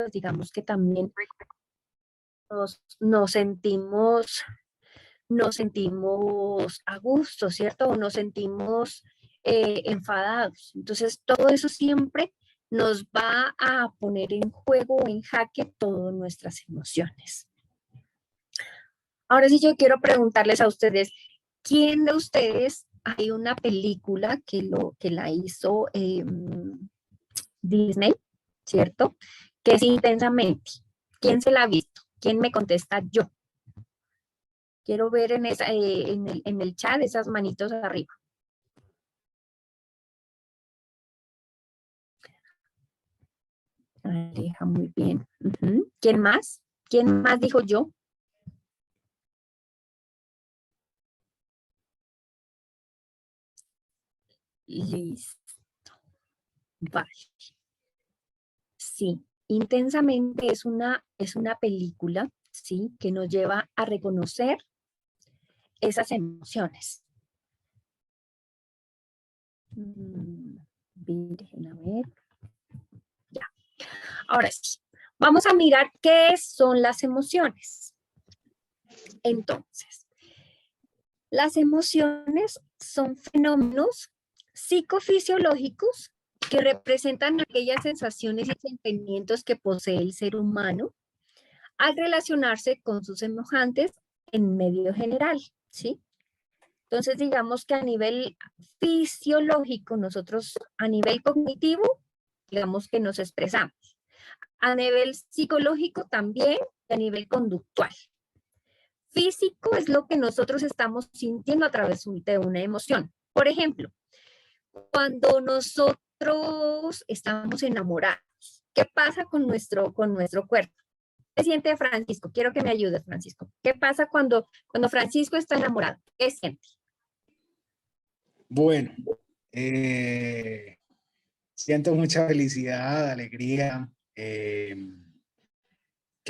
digamos que también nos sentimos a gusto, ¿cierto? O nos sentimos enfadados. Entonces, todo eso siempre nos va a poner en juego o en jaque todas nuestras emociones. Ahora sí yo quiero preguntarles a ustedes, ¿quién de ustedes hay una película que la hizo Disney, ¿cierto? Que es Intensamente. ¿Quién se la ha visto? ¿Quién me contesta? Yo. Quiero ver en el chat esas manitos arriba. Aleja, muy bien. ¿Quién más? ¿Quién más dijo yo? Listo. Vale. Sí, Intensamente es una película, ¿sí? Que nos lleva a reconocer esas emociones. Virgen, a ver. Ya. Ahora sí, vamos a mirar qué son las emociones. Entonces, las emociones son fenómenos psicofisiológicos que representan aquellas sensaciones y sentimientos que posee el ser humano al relacionarse con sus semejantes en medio general, ¿sí? Entonces, digamos que a nivel fisiológico, nosotros a nivel cognitivo, digamos que nos expresamos. A nivel psicológico también, y a nivel conductual. Físico es lo que nosotros estamos sintiendo a través de una emoción. Por ejemplo, cuando nosotros estamos enamorados, ¿qué pasa con nuestro cuerpo? ¿Qué siente Francisco? Quiero que me ayudes, Francisco. ¿Qué pasa cuando Francisco está enamorado? ¿Qué siente? Bueno, siento mucha felicidad, alegría. ¿Qué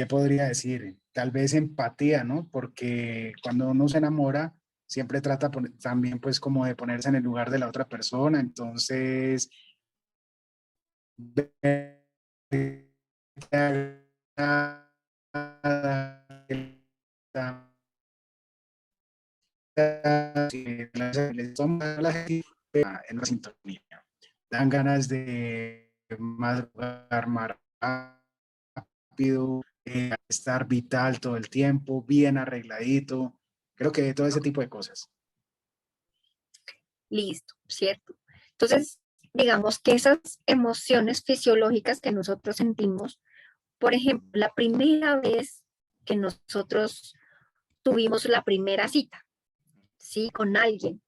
podría decir? Tal vez empatía, ¿no? Porque cuando uno se enamora, siempre trata también pues como de ponerse en el lugar de la otra persona. Entonces, ver que en la sintonía. Dan ganas de madrugar más rápido, estar vital todo el tiempo, bien arregladito. Creo que todo ese tipo de cosas. Listo, ¿cierto? Entonces, digamos que esas emociones fisiológicas que nosotros sentimos, por ejemplo, la primera vez que nosotros tuvimos la primera cita, ¿sí? Con alguien,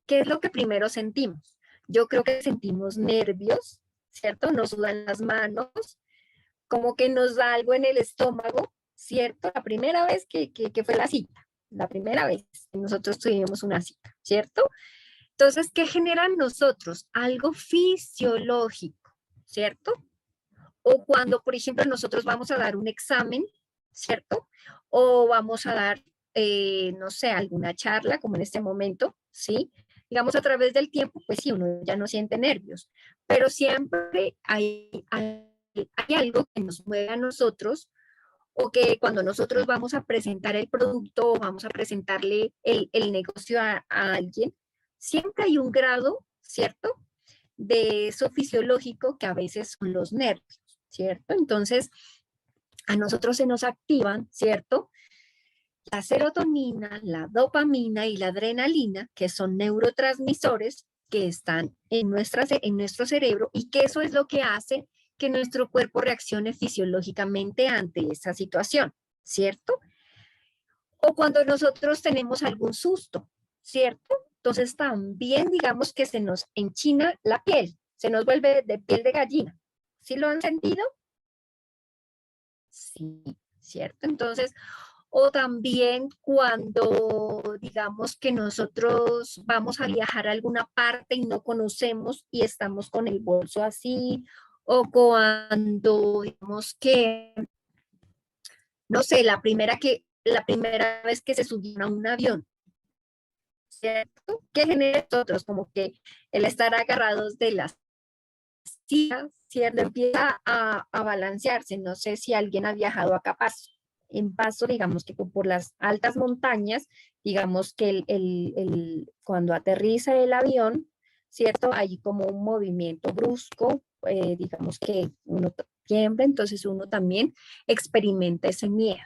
¿qué es lo que primero sentimos? Yo creo que sentimos nervios, ¿cierto? Nos sudan las manos, como que nos da algo en el estómago, ¿cierto? La primera vez que fue la cita, la primera vez que nosotros tuvimos una cita, ¿cierto? Entonces, ¿qué genera en nosotros? Algo fisiológico, ¿cierto? O cuando, por ejemplo, nosotros vamos a dar un examen, ¿cierto? O vamos a dar, no sé, alguna charla, como en este momento, ¿sí? Digamos, a través del tiempo, pues sí, uno ya no siente nervios, pero siempre hay algo que nos mueve a nosotros o que cuando nosotros vamos a presentar el producto o vamos a presentarle el negocio a alguien, siempre hay un grado, ¿cierto? De eso fisiológico que a veces son los nervios, ¿cierto? Entonces, a nosotros se nos activan, ¿cierto? La serotonina, la dopamina y la adrenalina, que son neurotransmisores que están en nuestro cerebro y que eso es lo que hace que nuestro cuerpo reaccione fisiológicamente ante esa situación, ¿cierto? O cuando nosotros tenemos algún susto, ¿cierto? Entonces también digamos que se nos enchina la piel, se nos vuelve de piel de gallina. ¿Sí lo han sentido? Sí, ¿cierto? Entonces, o también cuando digamos que nosotros vamos a viajar a alguna parte y no conocemos y estamos con el bolso así, o cuando digamos que, no sé, la primera vez que se subieron a un avión, ¿cierto? ¿Qué genera nosotros? Como que el estar agarrados de las sillas, ¿cierto? Empieza a balancearse. No sé si alguien ha viajado acá a Pasto. En Pasto, digamos que por las altas montañas, digamos que cuando aterriza el avión, ¿cierto? Hay como un movimiento brusco, digamos que uno tiembla, entonces uno también experimenta ese miedo.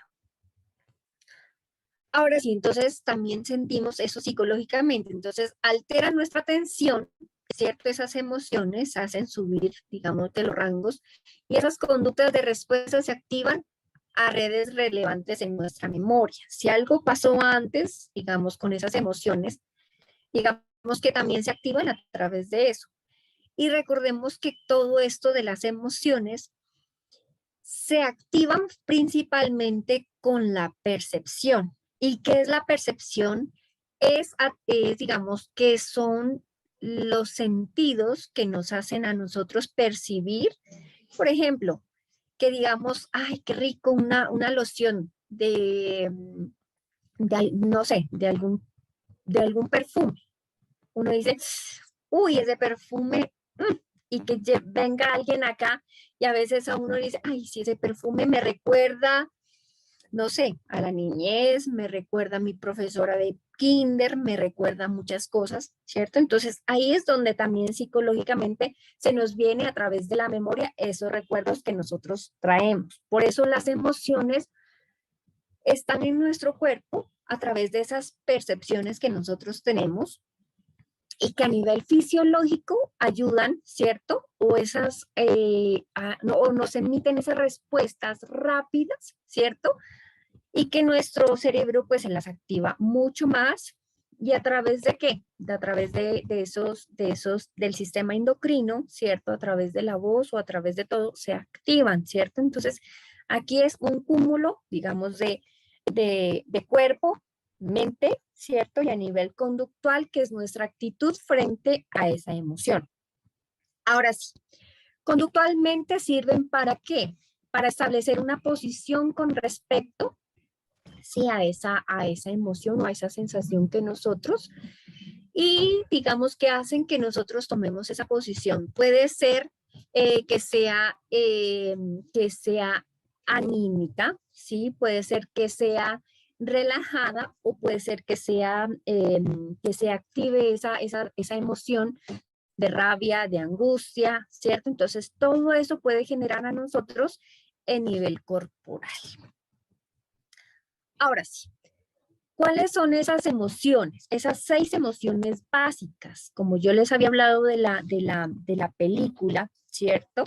Ahora sí, entonces también sentimos eso psicológicamente, entonces altera nuestra atención, ¿cierto? Esas emociones hacen subir, digamos, de los rangos y esas conductas de respuesta se activan a redes relevantes en nuestra memoria. Si algo pasó antes, digamos, con esas emociones, digamos que también se activan a través de eso. Y recordemos que todo esto de las emociones se activan principalmente con la percepción. ¿Y qué es la percepción? Digamos, que son los sentidos que nos hacen a nosotros percibir. Por ejemplo, que digamos, ay, qué rico una loción no sé, de algún perfume. Uno dice, uy, ese perfume, y que venga alguien acá y a veces a uno le dice, ay, si ese perfume me recuerda, no sé, a la niñez, me recuerda a mi profesora de kinder, me recuerda muchas cosas, ¿cierto? Entonces ahí es donde también psicológicamente se nos viene a través de la memoria esos recuerdos que nosotros traemos. Por eso las emociones están en nuestro cuerpo a través de esas percepciones que nosotros tenemos y que a nivel fisiológico ayudan, ¿cierto? O o nos emiten esas respuestas rápidas, ¿cierto? Y que nuestro cerebro pues se las activa mucho más. ¿Y a través de qué? A través del sistema endocrino, ¿cierto? A través de la voz o a través de todo se activan, ¿cierto? Entonces, aquí es un cúmulo, digamos, de cuerpo, mente, ¿cierto? Y a nivel conductual, que es nuestra actitud frente a esa emoción. Ahora sí, conductualmente sirven ¿para qué? Para establecer una posición con respecto, sí, a esa emoción o a esa sensación que nosotros, y digamos que hacen que nosotros tomemos esa posición. Puede ser que sea anímica, ¿sí? Puede ser que sea relajada o puede ser que se active esa emoción de rabia, de angustia, ¿cierto? Entonces, todo eso puede generar a nosotros en nivel corporal. Ahora sí, ¿cuáles son esas emociones? Esas 6 emociones básicas, como yo les había hablado de la película, ¿cierto?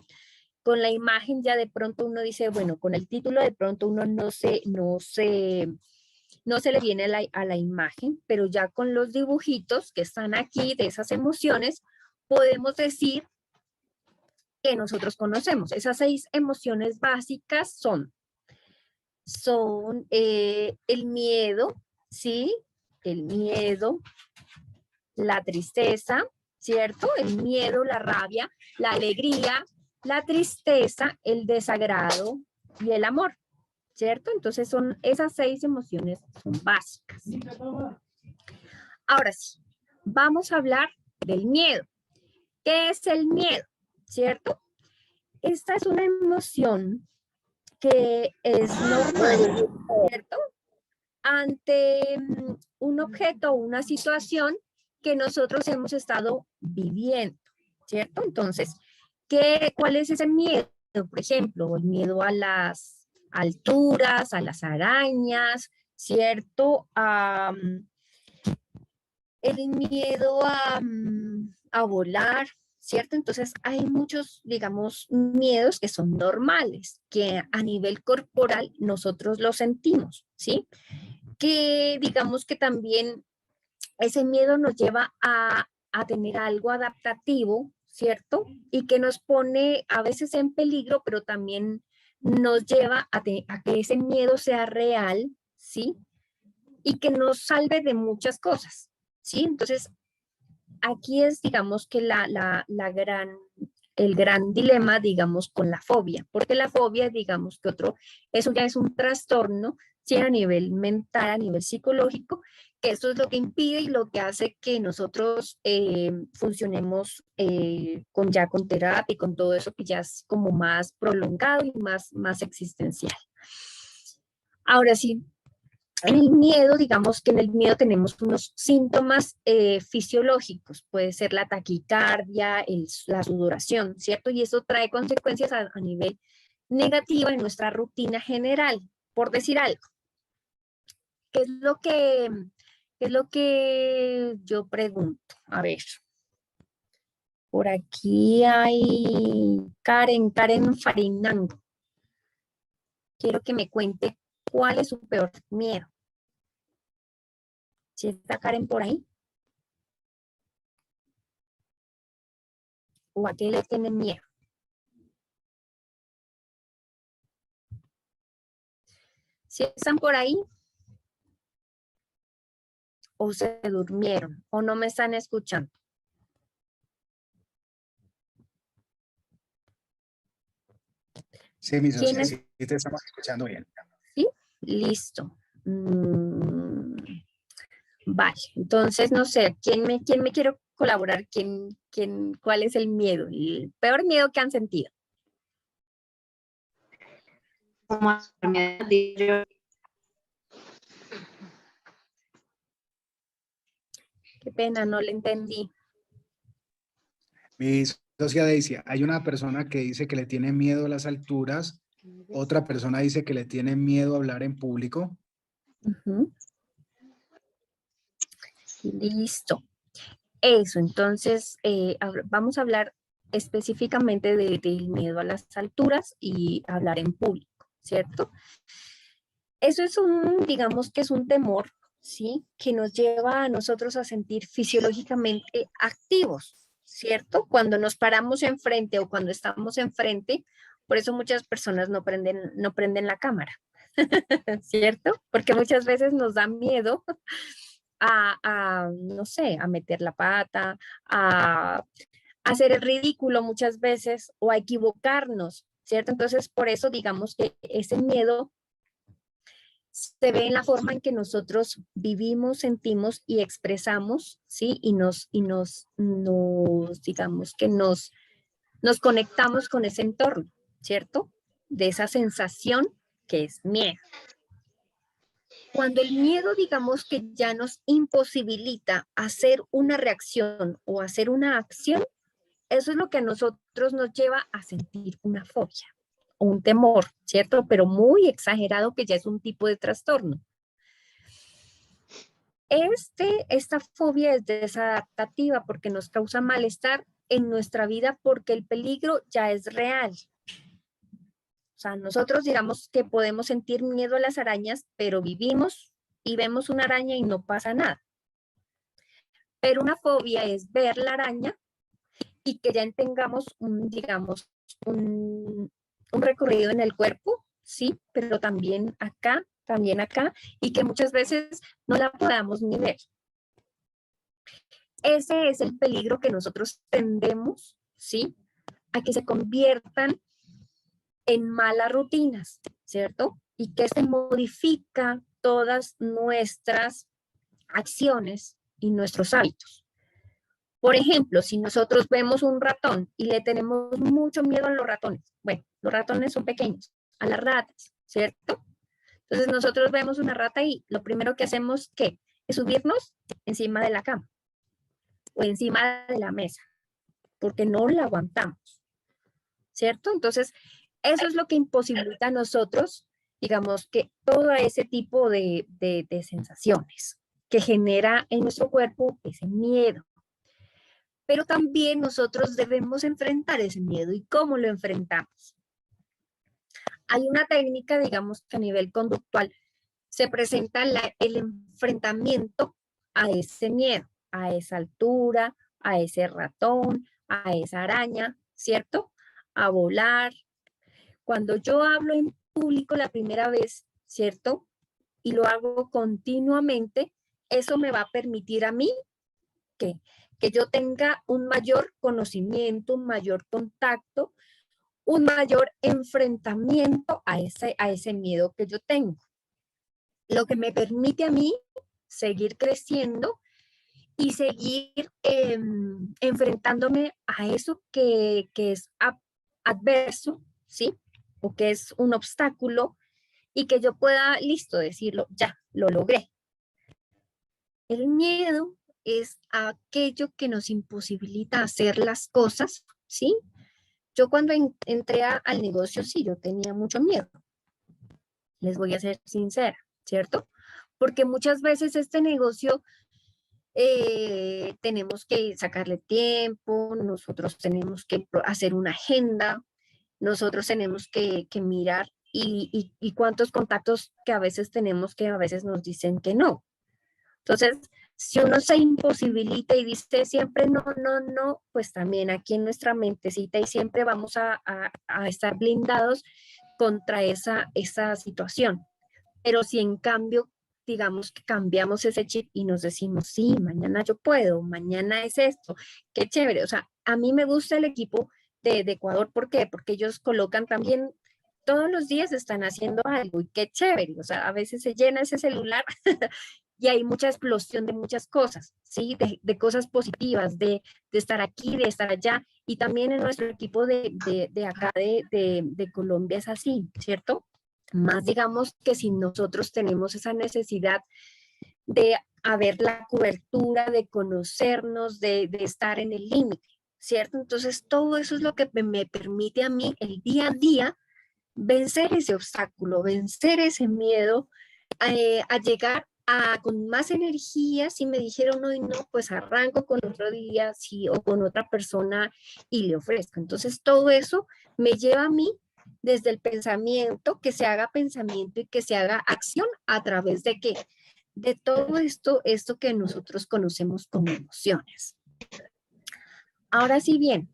Con la imagen ya de pronto uno dice, bueno, con el título de pronto uno no se le viene a la imagen, pero ya con los dibujitos que están aquí de esas emociones, podemos decir que nosotros conocemos. Esas 6 emociones básicas son el miedo, ¿sí? El miedo, la tristeza, ¿cierto? El miedo, la rabia, la alegría, la tristeza, el desagrado y el amor, ¿cierto? Entonces son esas 6 emociones son básicas. Ahora sí, vamos a hablar del miedo. ¿Qué es el miedo? ¿Cierto? Esta es una emoción que es normal, ¿cierto? Ante un objeto o una situación que nosotros hemos estado viviendo, ¿cierto? Entonces, ¿cuál es ese miedo? Por ejemplo, el miedo a las alturas, a las arañas, ¿cierto? El miedo a volar, ¿cierto? Entonces hay muchos, digamos, miedos que son normales, que a nivel corporal nosotros los sentimos, ¿sí? Que digamos que también ese miedo nos lleva a tener algo adaptativo, ¿cierto? Y que nos pone a veces en peligro, pero también nos lleva a que ese miedo sea real, ¿sí? Y que nos salve de muchas cosas, ¿sí? Entonces, aquí es, digamos que la gran el gran dilema, digamos, con la fobia, porque la fobia, digamos que eso ya es un trastorno, sí, a nivel mental, a nivel psicológico, que eso es lo que impide y lo que hace que nosotros funcionemos con terapia y con todo eso que ya es como más prolongado y más existencial. Ahora sí, en el miedo, digamos que en el miedo tenemos unos síntomas fisiológicos, puede ser la taquicardia, la sudoración, ¿cierto? Y eso trae consecuencias a nivel negativo en nuestra rutina general, por decir algo. ¿Qué es lo que, qué es lo que yo pregunto? A ver, por aquí hay Karen Farinango. Quiero que me cuente cuál es su peor miedo. ¿Si está Karen por ahí? ¿O a qué le tienen miedo? Si están por ahí, o se durmieron, o no me están escuchando. Sí, mi socia, ¿Quiénes? sí, sí te estamos escuchando bien. Sí, listo. Vale, entonces no sé, ¿quién me quiere colaborar? ¿Cuál es el miedo? El peor miedo que han sentido. Como miedo, Qué pena, no le entendí. Mi socia dice, hay una persona que dice que le tiene miedo a las alturas, otra persona dice que le tiene miedo a hablar en público. Ujú. Listo. Eso, entonces vamos a hablar específicamente del miedo a las alturas y hablar en público, ¿cierto? Eso es digamos que es un temor, ¿sí? Que nos lleva a nosotros a sentir fisiológicamente activos, ¿cierto? Cuando nos paramos enfrente o cuando estamos enfrente, por eso muchas personas no prenden la cámara, ¿cierto? Porque muchas veces nos da miedo no sé, a meter la pata, a hacer el ridículo muchas veces o a equivocarnos, ¿cierto? Entonces, por eso digamos que ese miedo se ve en la forma en que nosotros vivimos, sentimos y expresamos, ¿sí? Digamos que nos conectamos con ese entorno, ¿cierto? De esa sensación que es miedo. Cuando el miedo, digamos que ya nos imposibilita hacer una reacción o hacer una acción, eso es lo que a nosotros nos lleva a sentir una fobia o un temor, ¿cierto? Pero muy exagerado que ya es un tipo de trastorno. Esta fobia es desadaptativa porque nos causa malestar en nuestra vida porque el peligro ya es real. O sea, nosotros digamos que podemos sentir miedo a las arañas, pero vivimos y vemos una araña y no pasa nada. Pero una fobia es ver la araña y que ya tengamos digamos, un recorrido en el cuerpo, sí, pero también acá, y que muchas veces no la podamos ni ver. Ese es el peligro que nosotros tendemos, ¿sí? A que se conviertan en malas rutinas, ¿cierto? Y que se modifica todas nuestras acciones y nuestros hábitos. Por ejemplo, si nosotros vemos un ratón y le tenemos mucho miedo a los ratones, bueno, los ratones son pequeños, a las ratas, ¿cierto? Entonces nosotros vemos una rata y lo primero que hacemos, ¿qué? Es subirnos encima de la cama o encima de la mesa, porque no la aguantamos, ¿cierto? Entonces, eso es lo que imposibilita a nosotros, digamos, que todo ese tipo de sensaciones que genera en nuestro cuerpo ese miedo. Pero también nosotros debemos enfrentar ese miedo. ¿Y cómo lo enfrentamos? Hay una técnica, digamos, que a nivel conductual se presenta el enfrentamiento a ese miedo, a esa altura, a ese ratón, a esa araña, ¿cierto? A volar. Cuando yo hablo en público la primera vez, ¿cierto? Y lo hago continuamente, eso me va a permitir a mí que yo tenga un mayor conocimiento, un mayor contacto, un mayor enfrentamiento a ese miedo que yo tengo. Lo que me permite a mí seguir creciendo y seguir enfrentándome a eso que es adverso, ¿sí? O que es un obstáculo y que yo pueda, listo, decirlo, ya, lo logré. El miedo es aquello que nos imposibilita hacer las cosas, ¿sí? Yo cuando entré al negocio, sí, yo tenía mucho miedo. Les voy a ser sincera, ¿cierto? Porque muchas veces este negocio tenemos que sacarle tiempo, nosotros tenemos que hacer una agenda, nosotros tenemos que mirar y cuántos contactos que a veces tenemos que a veces nos dicen que no. Entonces, si uno se imposibilita y dice siempre no, no, no, pues también aquí en nuestra mentecita y siempre vamos a estar blindados contra esa situación. Pero si en cambio, digamos que cambiamos ese chip y nos decimos, sí, mañana yo puedo, mañana es esto, qué chévere. O sea, a mí me gusta el equipo de Ecuador, ¿por qué? Porque ellos colocan también, todos los días están haciendo algo y qué chévere. O sea, a veces se llena ese celular y hay mucha explosión de muchas cosas, ¿sí? De cosas positivas, de estar aquí, de estar allá. Y también en nuestro equipo de acá de Colombia es así, ¿cierto? Más digamos que si nosotros tenemos esa necesidad de haber la cobertura, de conocernos, de estar en el límite, ¿cierto? Entonces todo eso es lo que me permite a mí el día a día vencer ese obstáculo, vencer ese miedo, a llegar con más energía. Si me dijeron hoy no, pues arranco con otro día, sí, o con otra persona y le ofrezco. Entonces todo eso me lleva a mí desde el pensamiento, que se haga pensamiento y que se haga acción a través de qué, de todo esto que nosotros conocemos como emociones. Ahora sí bien,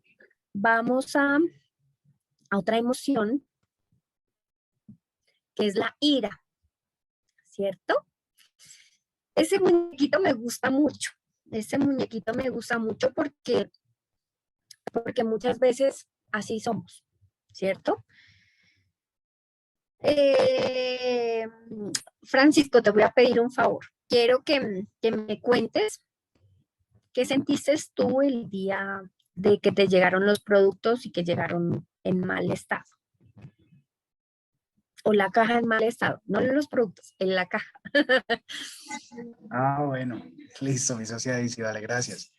vamos a otra emoción, que es la ira, ¿cierto? Ese muñequito me gusta mucho. Ese muñequito me gusta mucho porque muchas veces así somos, ¿cierto? Francisco, te voy a pedir un favor. Quiero que me cuentes qué sentiste tú el día de que te llegaron los productos y que llegaron en mal estado. O la caja en mal estado, no en los productos, en la caja. Ah, bueno, listo, mi socia Daisy, vale, gracias.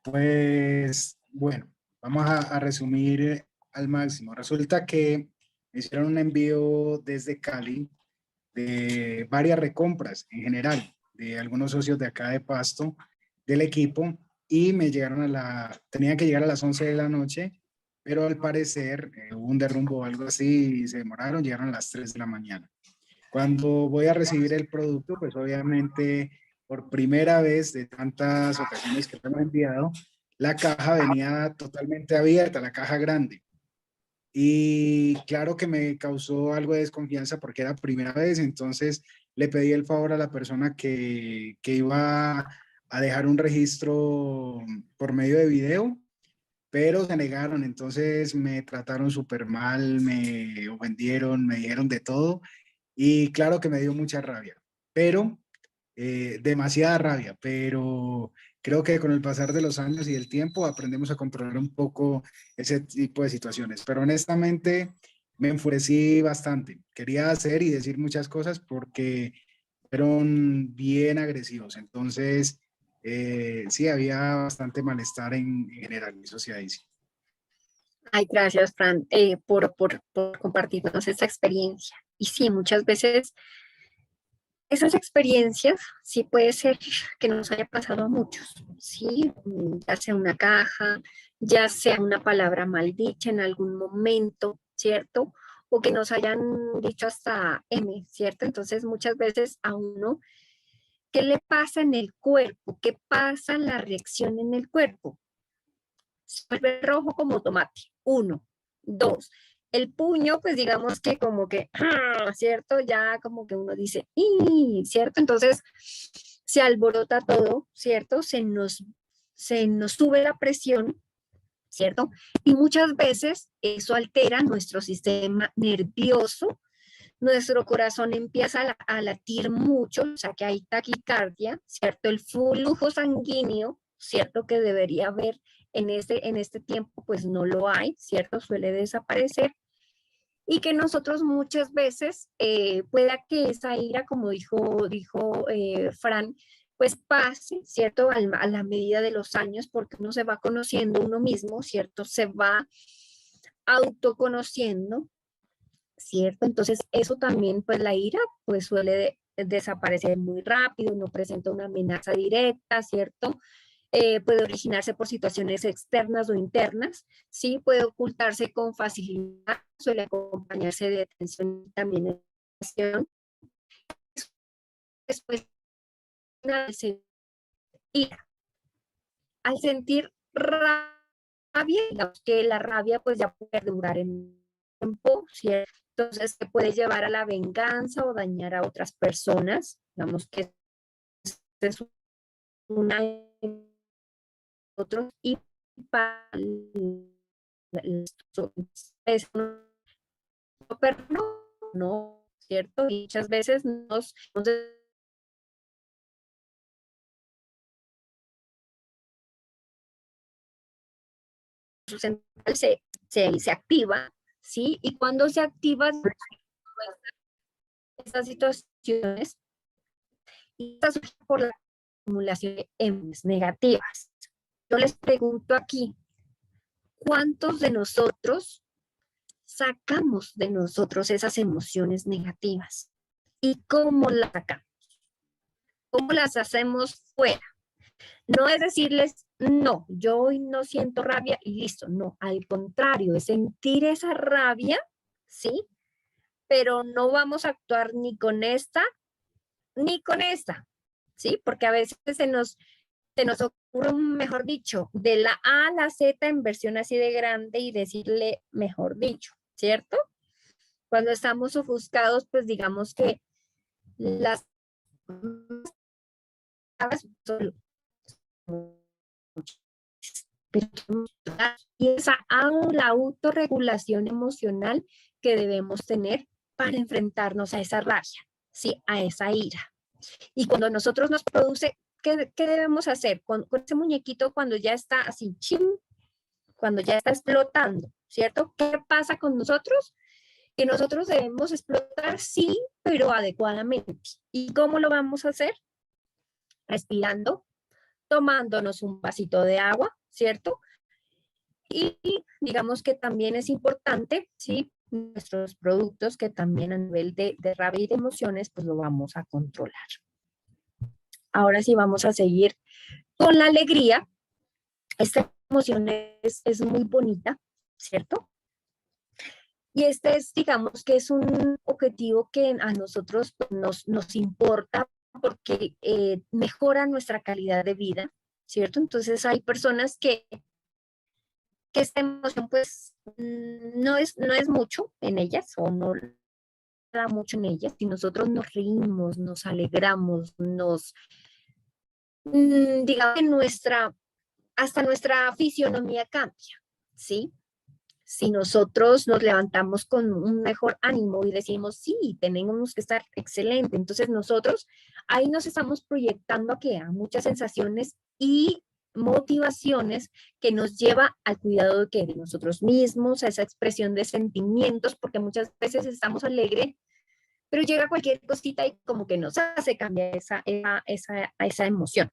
Pues, bueno, vamos a resumir al máximo. Resulta que me hicieron un envío desde Cali de varias recompras en general, de algunos socios de acá de Pasto, del equipo, y me llegaron tenían que llegar a las 11 de la noche, pero al parecer hubo un derrumbe o algo así y se demoraron, llegaron a las 3 de la mañana. Cuando voy a recibir el producto, pues obviamente por primera vez de tantas ocasiones que lo hemos enviado, la caja venía totalmente abierta, la caja grande. Y claro que me causó algo de desconfianza porque era primera vez, entonces le pedí el favor a la persona que iba a dejar un registro por medio de video, pero se negaron, entonces me trataron súper mal, me ofendieron, me dijeron de todo y claro que me dio mucha rabia, pero demasiada rabia, pero creo que con el pasar de los años y del tiempo aprendemos a controlar un poco ese tipo de situaciones. Pero honestamente me enfurecí bastante. Quería hacer y decir muchas cosas porque fueron bien agresivos. Entonces, sí, había bastante malestar en general, mi sociedad. Ay, gracias, Fran, por compartirnos esta experiencia. Y sí, muchas veces esas experiencias sí puede ser que nos haya pasado a muchos, ¿sí? Ya sea una caja, ya sea una palabra mal dicha en algún momento, ¿cierto? O que nos hayan dicho hasta M, ¿cierto? Entonces muchas veces a uno, ¿qué le pasa en el cuerpo? ¿Qué pasa en la reacción en el cuerpo? Se vuelve rojo como tomate, uno. Dos, el puño, pues digamos que como que, ¿cierto? Ya como que uno dice, ¿cierto? Entonces se alborota todo, ¿cierto? Se nos se nos sube la presión, ¿cierto? Y muchas veces eso altera nuestro sistema nervioso, nuestro corazón empieza a latir mucho, o sea que hay taquicardia, ¿cierto? El flujo sanguíneo, ¿cierto? Que debería haber en este tiempo, pues no lo hay, ¿cierto? Suele desaparecer. Y que nosotros muchas veces, pueda que esa ira, como dijo Fran, pues pase, ¿cierto? A la medida de los años, porque uno se va conociendo uno mismo, ¿cierto? Se va autoconociendo, ¿cierto? Entonces, eso también, pues la ira, pues suele desaparecer muy rápido, no presenta una amenaza directa, ¿cierto? Puede originarse por situaciones externas o internas, ¿sí? Puede ocultarse con facilidad, suele acompañarse de tensión y también de presión. Después, ira. Al sentir rabia, digamos que la rabia pues ya puede durar en tiempo, ¿cierto? Entonces se puede llevar a la venganza o dañar a otras personas, digamos que es una de otros y para es pero no, ¿cierto? Y muchas veces nos central se activa, ¿sí? Y cuando se activa estas situaciones, y estas surgen por la acumulación de emociones negativas. Yo les pregunto aquí, ¿cuántos de nosotros sacamos de nosotros esas emociones negativas? ¿Y cómo las sacamos? ¿Cómo las hacemos fuera? No es decirles, no, yo hoy no siento rabia y listo. No, al contrario, es sentir esa rabia, ¿sí? Pero no vamos a actuar ni con esta ni con esta, ¿sí? Porque a veces se nos ocurre, mejor dicho, de la A a la Z en versión así de grande y decirle, mejor dicho, ¿cierto? Cuando estamos ofuscados, pues digamos que las son y esa la autorregulación emocional que debemos tener para enfrentarnos a esa rabia, ¿sí? A esa ira. Y cuando nosotros nos produce, ¿qué debemos hacer? Con ese muñequito cuando ya está así, ching, cuando ya está explotando, ¿cierto? ¿Qué pasa con nosotros? Que nosotros debemos explotar, sí, pero adecuadamente. ¿Y cómo lo vamos a hacer? Respirando, tomándonos un vasito de agua, ¿cierto? Y digamos que también es importante, ¿sí? Nuestros productos que también a nivel de rabia y de emociones, pues lo vamos a controlar. Ahora sí vamos a seguir con la alegría. Esta emoción es muy bonita, ¿cierto? Y este es, digamos que es un objetivo que a nosotros pues, nos importa porque mejora nuestra calidad de vida, ¿cierto? Entonces hay personas que esta emoción pues no es mucho en ellas o no da mucho en ellas y nosotros nos reímos, nos alegramos, digamos que hasta nuestra fisionomía cambia, ¿sí? Si nosotros nos levantamos con un mejor ánimo y decimos, sí, tenemos que estar excelente, entonces nosotros ahí nos estamos proyectando a muchas sensaciones y motivaciones que nos lleva al cuidado de nosotros mismos, a esa expresión de sentimientos, porque muchas veces estamos alegres, pero llega cualquier cosita y como que nos hace cambiar esa emoción.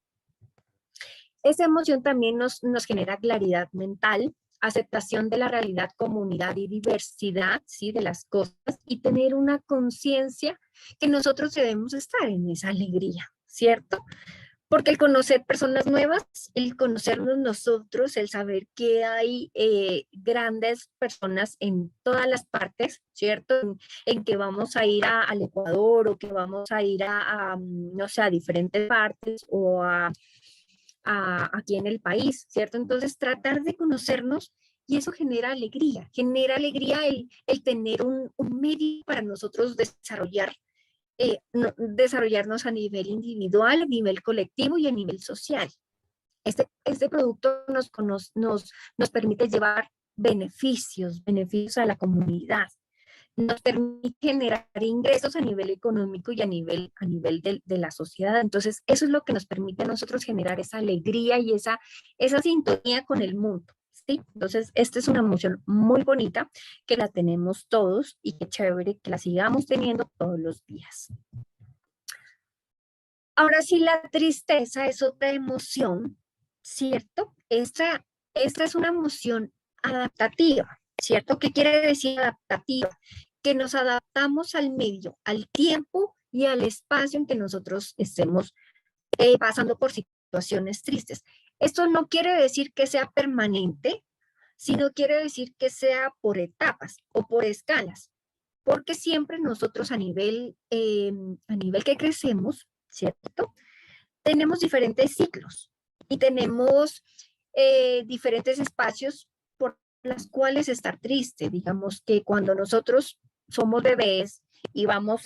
Esa emoción también nos genera claridad mental, aceptación de la realidad, comunidad y diversidad, ¿sí? De las cosas y tener una conciencia que nosotros debemos estar en esa alegría, ¿cierto? Porque el conocer personas nuevas, el conocernos nosotros, el saber que hay grandes personas en todas las partes, ¿cierto? En que vamos a ir al Ecuador o que vamos a ir no sé, a diferentes partes o aquí en el país, ¿cierto? Entonces, tratar de conocernos y eso genera alegría el tener un medio para nosotros desarrollar, desarrollarnos a nivel individual, a nivel colectivo y a nivel social. Este producto nos permite llevar beneficios a la comunidad, nos permite generar ingresos a nivel económico y a nivel de la sociedad. Entonces, eso es lo que nos permite a nosotros generar esa alegría y esa sintonía con el mundo. ¿Sí? Entonces, esta es una emoción muy bonita que la tenemos todos y qué chévere que la sigamos teniendo todos los días. Ahora sí, la tristeza es otra emoción, ¿cierto? Esta es una emoción adaptativa, ¿cierto? ¿Qué quiere decir adaptativa? Que nos adaptamos al medio, al tiempo y al espacio en que nosotros estemos pasando por situaciones tristes. Esto no quiere decir que sea permanente, sino quiere decir que sea por etapas o por escalas, porque siempre nosotros a nivel que crecemos, ¿cierto? Tenemos diferentes ciclos y tenemos diferentes espacios por los cuales estar triste. Digamos que cuando nosotros somos bebés y vamos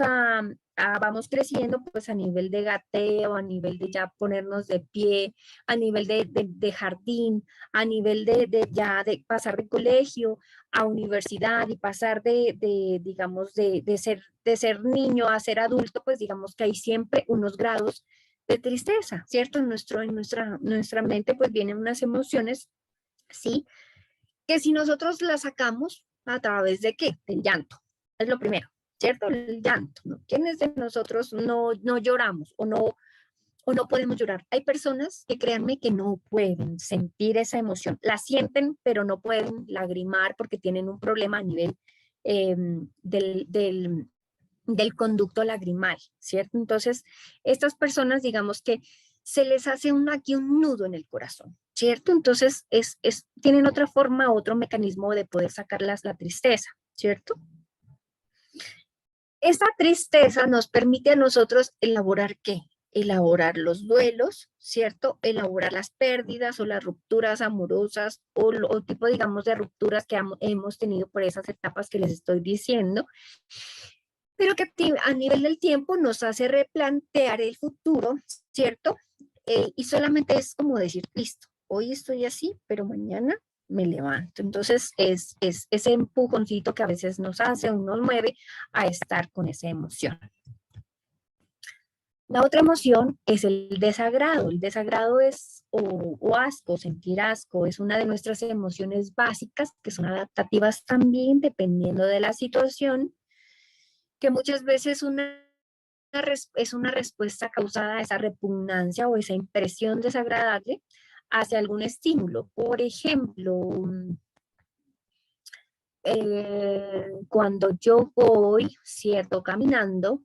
creciendo, pues a nivel de gateo, a nivel de ya ponernos de pie, a nivel de jardín, a nivel ya de pasar de colegio a universidad y pasar digamos, de ser niño a ser adulto, pues digamos que hay siempre unos grados de tristeza, ¿cierto? Nuestra mente pues vienen unas emociones, ¿sí? Que si nosotros las sacamos a través de ¿qué? Del llanto, es lo primero, ¿cierto? El llanto, ¿no? ¿Quiénes de nosotros no lloramos o no podemos llorar? Hay personas que créanme que no pueden sentir esa emoción, la sienten pero no pueden lagrimar porque tienen un problema a nivel eh, del conducto lagrimal, ¿cierto? Entonces, estas personas, digamos que se les hace aquí un nudo en el corazón, ¿cierto? Entonces, tienen otra forma, otro mecanismo de poder sacarlas la tristeza, ¿cierto? Esta tristeza nos permite a nosotros elaborar ¿qué? Elaborar los duelos, ¿cierto? Elaborar las pérdidas o las rupturas amorosas o tipo, digamos, de rupturas que hemos tenido por esas etapas que les estoy diciendo, pero que a nivel del tiempo nos hace replantear el futuro, ¿cierto? Y solamente es como decir, listo, hoy estoy así, pero mañana me levanto. Entonces es ese empujoncito que a veces nos hace o nos mueve a estar con esa emoción. La otra emoción es el desagrado. El desagrado es, o asco, sentir asco, es una de nuestras emociones básicas que son adaptativas también dependiendo de la situación, que muchas veces es una respuesta causada a esa repugnancia o esa impresión desagradable hacia algún estímulo. Por ejemplo, cuando yo voy, ¿cierto? Caminando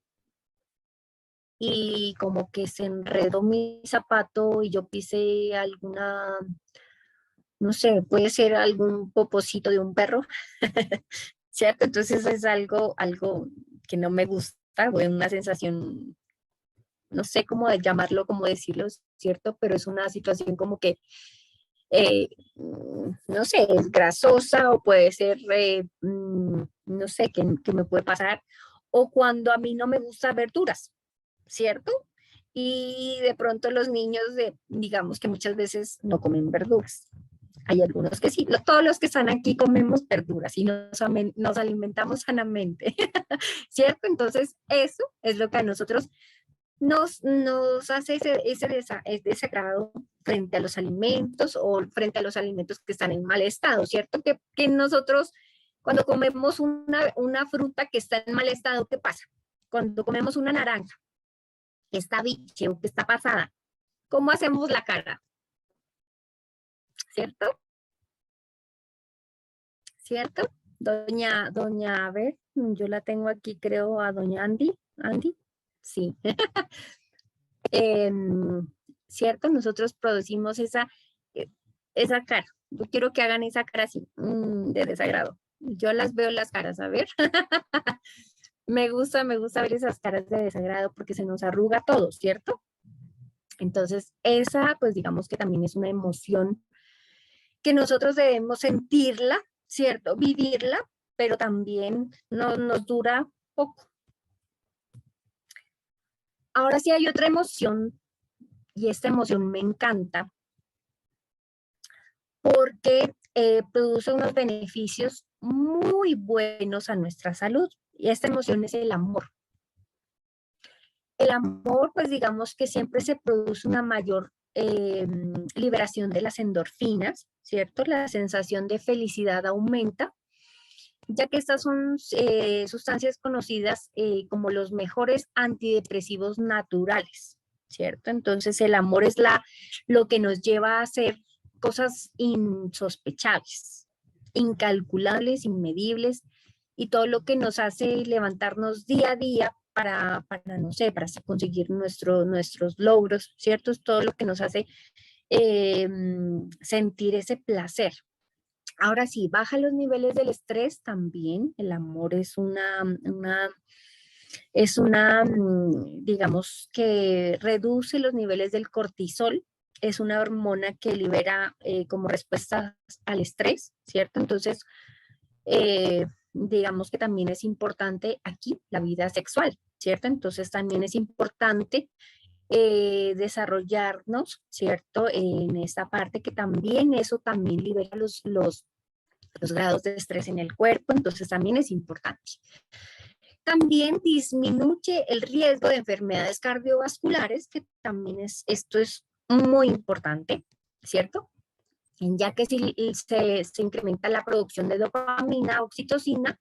y como que se enredó mi zapato y yo pisé alguna, no sé, puede ser algún popocito de un perro, ¿cierto? Entonces es algo que no me gusta, o una sensación, no sé cómo llamarlo, cómo decirlo, ¿cierto? Pero es una situación como que, no sé, es grasosa o puede ser, no sé, que me puede pasar. O cuando a mí no me gusta verduras, ¿cierto? Y de pronto los niños, digamos que muchas veces no comen verduras. Hay algunos que sí, todos los que están aquí comemos verduras y nos alimentamos sanamente, ¿cierto? Entonces, eso es lo que a nosotros nos hace ese desagrado frente a los alimentos o frente a los alimentos que están en mal estado, ¿cierto? Que nosotros, cuando comemos una fruta que está en mal estado, ¿qué pasa? Cuando comemos una naranja que está biche o que está pasada, ¿cómo hacemos la cara? ¿Cierto? ¿Cierto? A ver, yo la tengo aquí, creo, a doña Andy, sí. ¿Cierto? Nosotros producimos eh, esa cara. Yo quiero que hagan esa cara así, de desagrado. Yo las veo las caras, a ver. Me gusta ver esas caras de desagrado porque se nos arruga todo, ¿cierto? Entonces, esa, pues digamos que también es una emoción que nosotros debemos sentirla, ¿cierto? Vivirla, pero también nos dura poco. Ahora sí hay otra emoción, y esta emoción me encanta, porque produce unos beneficios muy buenos a nuestra salud. Y esta emoción es el amor. El amor, pues digamos que siempre se produce una mayor liberación de las endorfinas, ¿cierto? La sensación de felicidad aumenta, ya que estas son sustancias conocidas como los mejores antidepresivos naturales, ¿cierto? Entonces el amor es lo que nos lleva a hacer cosas insospechables, incalculables, inmedibles, y todo lo que nos hace levantarnos día a día no sé, para conseguir nuestros logros, ¿cierto? Es todo lo que nos hace sentir ese placer. Ahora sí, baja los niveles del estrés también. El amor digamos que reduce los niveles del cortisol. Es una hormona que libera como respuesta al estrés, ¿cierto? Entonces, digamos que también es importante aquí la vida sexual, ¿cierto? Entonces también es importante desarrollarnos, ¿cierto? En esta parte que también eso también libera los grados de estrés en el cuerpo, entonces también es importante. También disminuye el riesgo de enfermedades cardiovasculares, que también esto es muy importante, ¿cierto? Ya que si se incrementa la producción de dopamina, oxitocina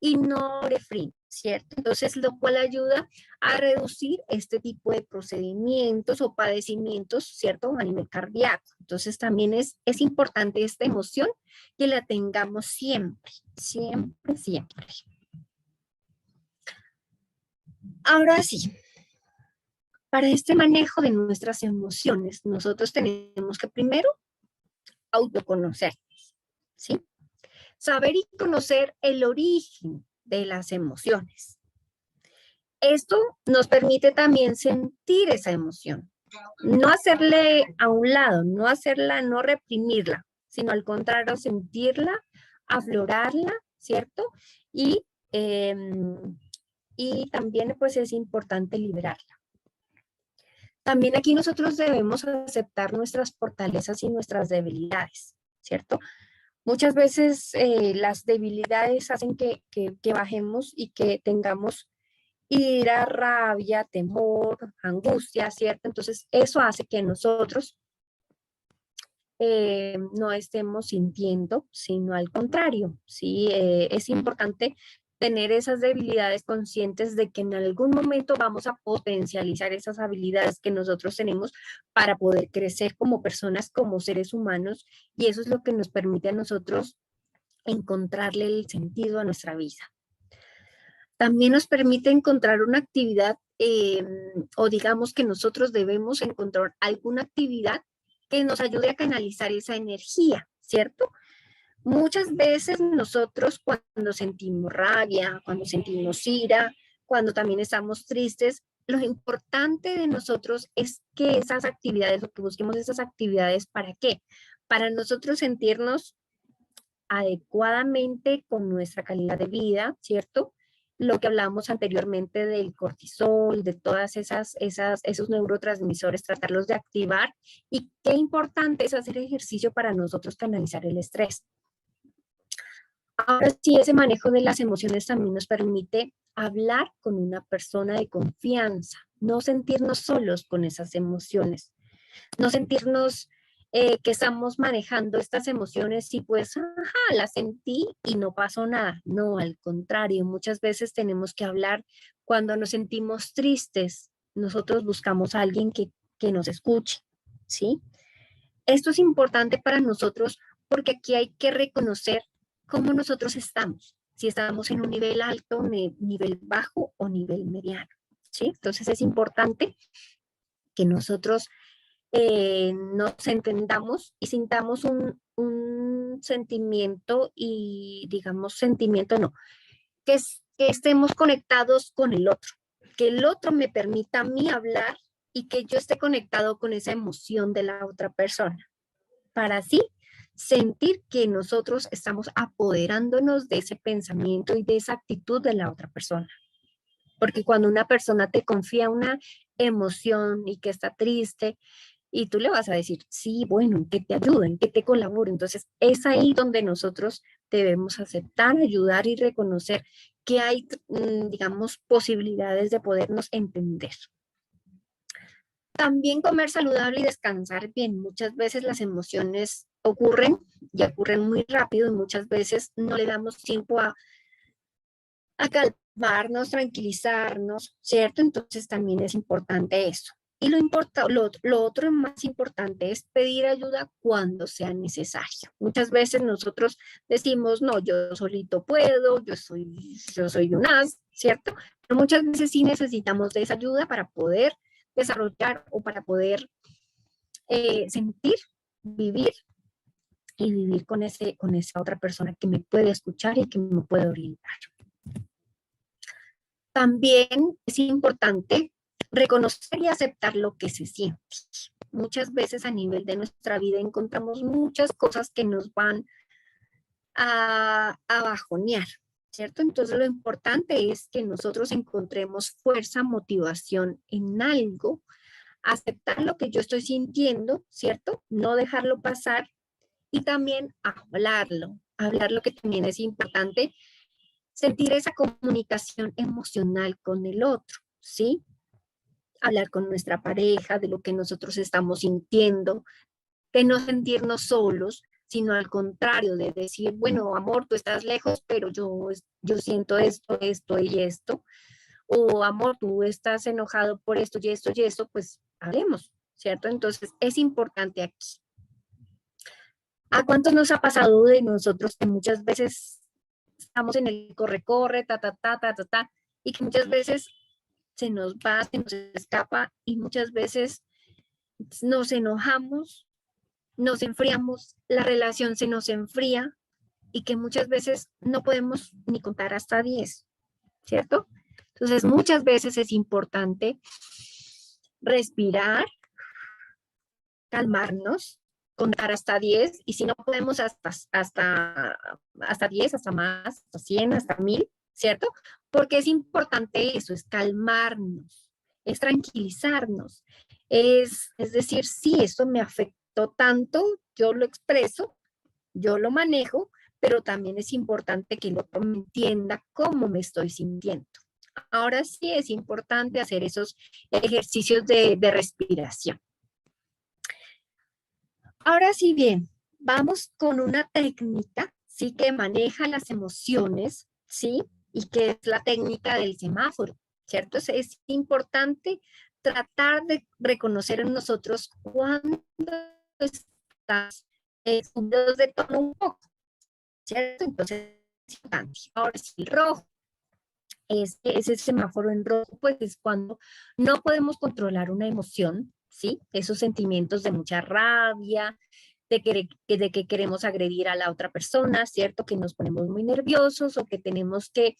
y norepinefrina, ¿cierto? Entonces, lo cual ayuda a reducir este tipo de procedimientos o padecimientos, ¿cierto? A nivel cardíaco. Entonces, también es importante esta emoción que la tengamos siempre, siempre, siempre. Ahora sí, para este manejo de nuestras emociones, nosotros tenemos que primero autoconocernos, ¿sí? Saber y conocer el origen de las emociones. Esto nos permite también sentir esa emoción, no hacerle a un lado, no reprimirla, sino al contrario, sentirla, aflorarla, ¿cierto? Y, eh, y también pues es importante liberarla. También aquí nosotros debemos aceptar nuestras fortalezas y nuestras debilidades, ¿cierto? Muchas veces las debilidades hacen que bajemos y que tengamos ira, rabia, temor, angustia, ¿cierto? Entonces eso hace que nosotros no estemos sintiendo, sino al contrario, ¿sí? Es importante tener esas debilidades conscientes de que en algún momento vamos a potencializar esas habilidades que nosotros tenemos para poder crecer como personas, como seres humanos, y eso es lo que nos permite a nosotros encontrarle el sentido a nuestra vida. También nos permite encontrar una actividad o digamos que nosotros debemos encontrar alguna actividad que nos ayude a canalizar esa energía, ¿cierto? Muchas veces nosotros cuando sentimos rabia, cuando sentimos ira, cuando también estamos tristes, lo importante de nosotros es que esas actividades, o que busquemos esas actividades, ¿para qué? Para nosotros sentirnos adecuadamente con nuestra calidad de vida, ¿cierto? Lo que hablábamos anteriormente del cortisol, de todas esos neurotransmisores, tratarlos de activar. Y qué importante es hacer ejercicio para nosotros canalizar el estrés. Ahora sí, ese manejo de las emociones también nos permite hablar con una persona de confianza, no sentirnos solos con esas emociones, no sentirnos que estamos manejando estas emociones y pues, ajá, las sentí y no pasó nada. No, al contrario, muchas veces tenemos que hablar cuando nos sentimos tristes. Nosotros buscamos a alguien que nos escuche, ¿sí? Esto es importante para nosotros porque aquí hay que reconocer cómo nosotros estamos, si estamos en un nivel alto, nivel bajo o nivel mediano, ¿sí? Entonces es importante que nosotros nos entendamos y sintamos un sentimiento y digamos sentimiento no, que estemos conectados con el otro, que el otro me permita a mí hablar y que yo esté conectado con esa emoción de la otra persona, para así sentir que nosotros estamos apoderándonos de ese pensamiento y de esa actitud de la otra persona. Porque cuando una persona te confía una emoción y que está triste, Y tú le vas a decir, sí, bueno, ¿en qué te ayudo? ¿En qué te colaboro? Entonces, es ahí donde nosotros debemos aceptar, ayudar y reconocer que hay, digamos, posibilidades de podernos entender. También comer saludable y descansar bien. Muchas veces las emociones ocurren y ocurren muy rápido y muchas veces no le damos tiempo a calmarnos, tranquilizarnos, ¿cierto? Entonces también es importante eso. Y lo otro más importante es pedir ayuda cuando sea necesario. Muchas veces nosotros decimos, no, yo solito puedo, yo soy un as, ¿cierto? Pero muchas veces sí necesitamos de esa ayuda para poder desarrollar o para poder sentir, vivir y vivir con esa otra persona que me puede escuchar y que me puede orientar. También es importante reconocer y aceptar lo que se siente. Muchas veces a nivel de nuestra vida encontramos muchas cosas que nos van a bajonear, ¿cierto? Entonces lo importante es que nosotros encontremos fuerza, motivación en algo, aceptar lo que yo estoy sintiendo, ¿cierto? No dejarlo pasar y también hablarlo que también es importante, sentir esa comunicación emocional con el otro, ¿sí? Hablar con nuestra pareja de lo que nosotros estamos sintiendo, de no sentirnos solos, sino al contrario, de decir, bueno, amor, tú estás lejos, pero yo siento esto, esto y esto, o amor, tú estás enojado por esto y esto y esto, pues hablemos, ¿cierto? Entonces es importante aquí. ¿A cuántos nos ha pasado de nosotros que muchas veces estamos en el corre-corre, y que muchas veces se nos va, se nos escapa y muchas veces nos enojamos, nos enfriamos, la relación se nos enfría y que muchas veces no podemos ni contar hasta 10, ¿cierto? Entonces muchas veces es importante respirar, calmarnos, contar hasta 10 y si no podemos hasta 10, hasta más, hasta 100, hasta 1000, ¿cierto? Porque es importante eso, es calmarnos, es tranquilizarnos, es decir, sí, esto me afectó tanto, yo lo expreso, yo lo manejo, pero también es importante que el otro me entienda cómo me estoy sintiendo. Ahora sí es importante hacer esos ejercicios de respiración. Ahora sí bien, vamos con una técnica, sí, que maneja las emociones, sí, y que es la técnica del semáforo, ¿cierto? Es importante tratar de reconocer en nosotros cuando estás subidos de tono un poco, ¿cierto? Entonces, es importante. Ahora sí, el rojo. Ese semáforo en rojo, pues es cuando no podemos controlar una emoción, ¿sí? Esos sentimientos de mucha rabia, de que queremos agredir a la otra persona, ¿cierto? Que nos ponemos muy nerviosos o que tenemos que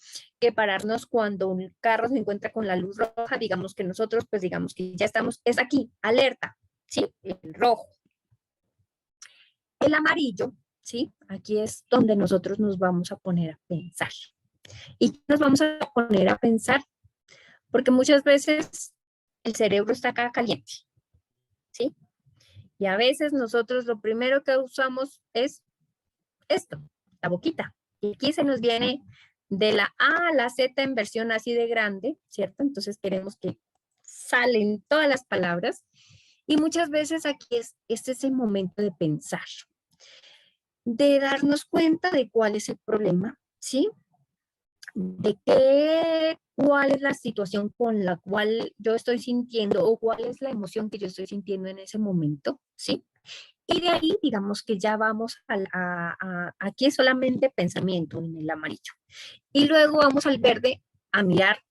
pararnos cuando un carro se encuentra con la luz roja, digamos que nosotros, pues digamos que ya estamos, es aquí, alerta, ¿sí? El rojo. El amarillo, ¿sí? Aquí es donde nosotros nos vamos a poner a pensar. ¿Y qué nos vamos a poner a pensar? Porque muchas veces el cerebro está acá caliente, ¿sí? Y a veces nosotros lo primero que usamos es esto, la boquita. Y aquí se nos viene de la A a la Z en versión así de grande, ¿cierto? Entonces queremos que salen todas las palabras. Y muchas veces aquí este es el momento de pensar, de darnos cuenta de cuál es el problema, ¿sí? Cuál es la situación con la cual yo estoy sintiendo o cuál es la emoción que yo estoy sintiendo en ese momento, ¿sí? Y de ahí, digamos que ya vamos aquí es solamente pensamiento en el amarillo. Y luego vamos al verde a mirar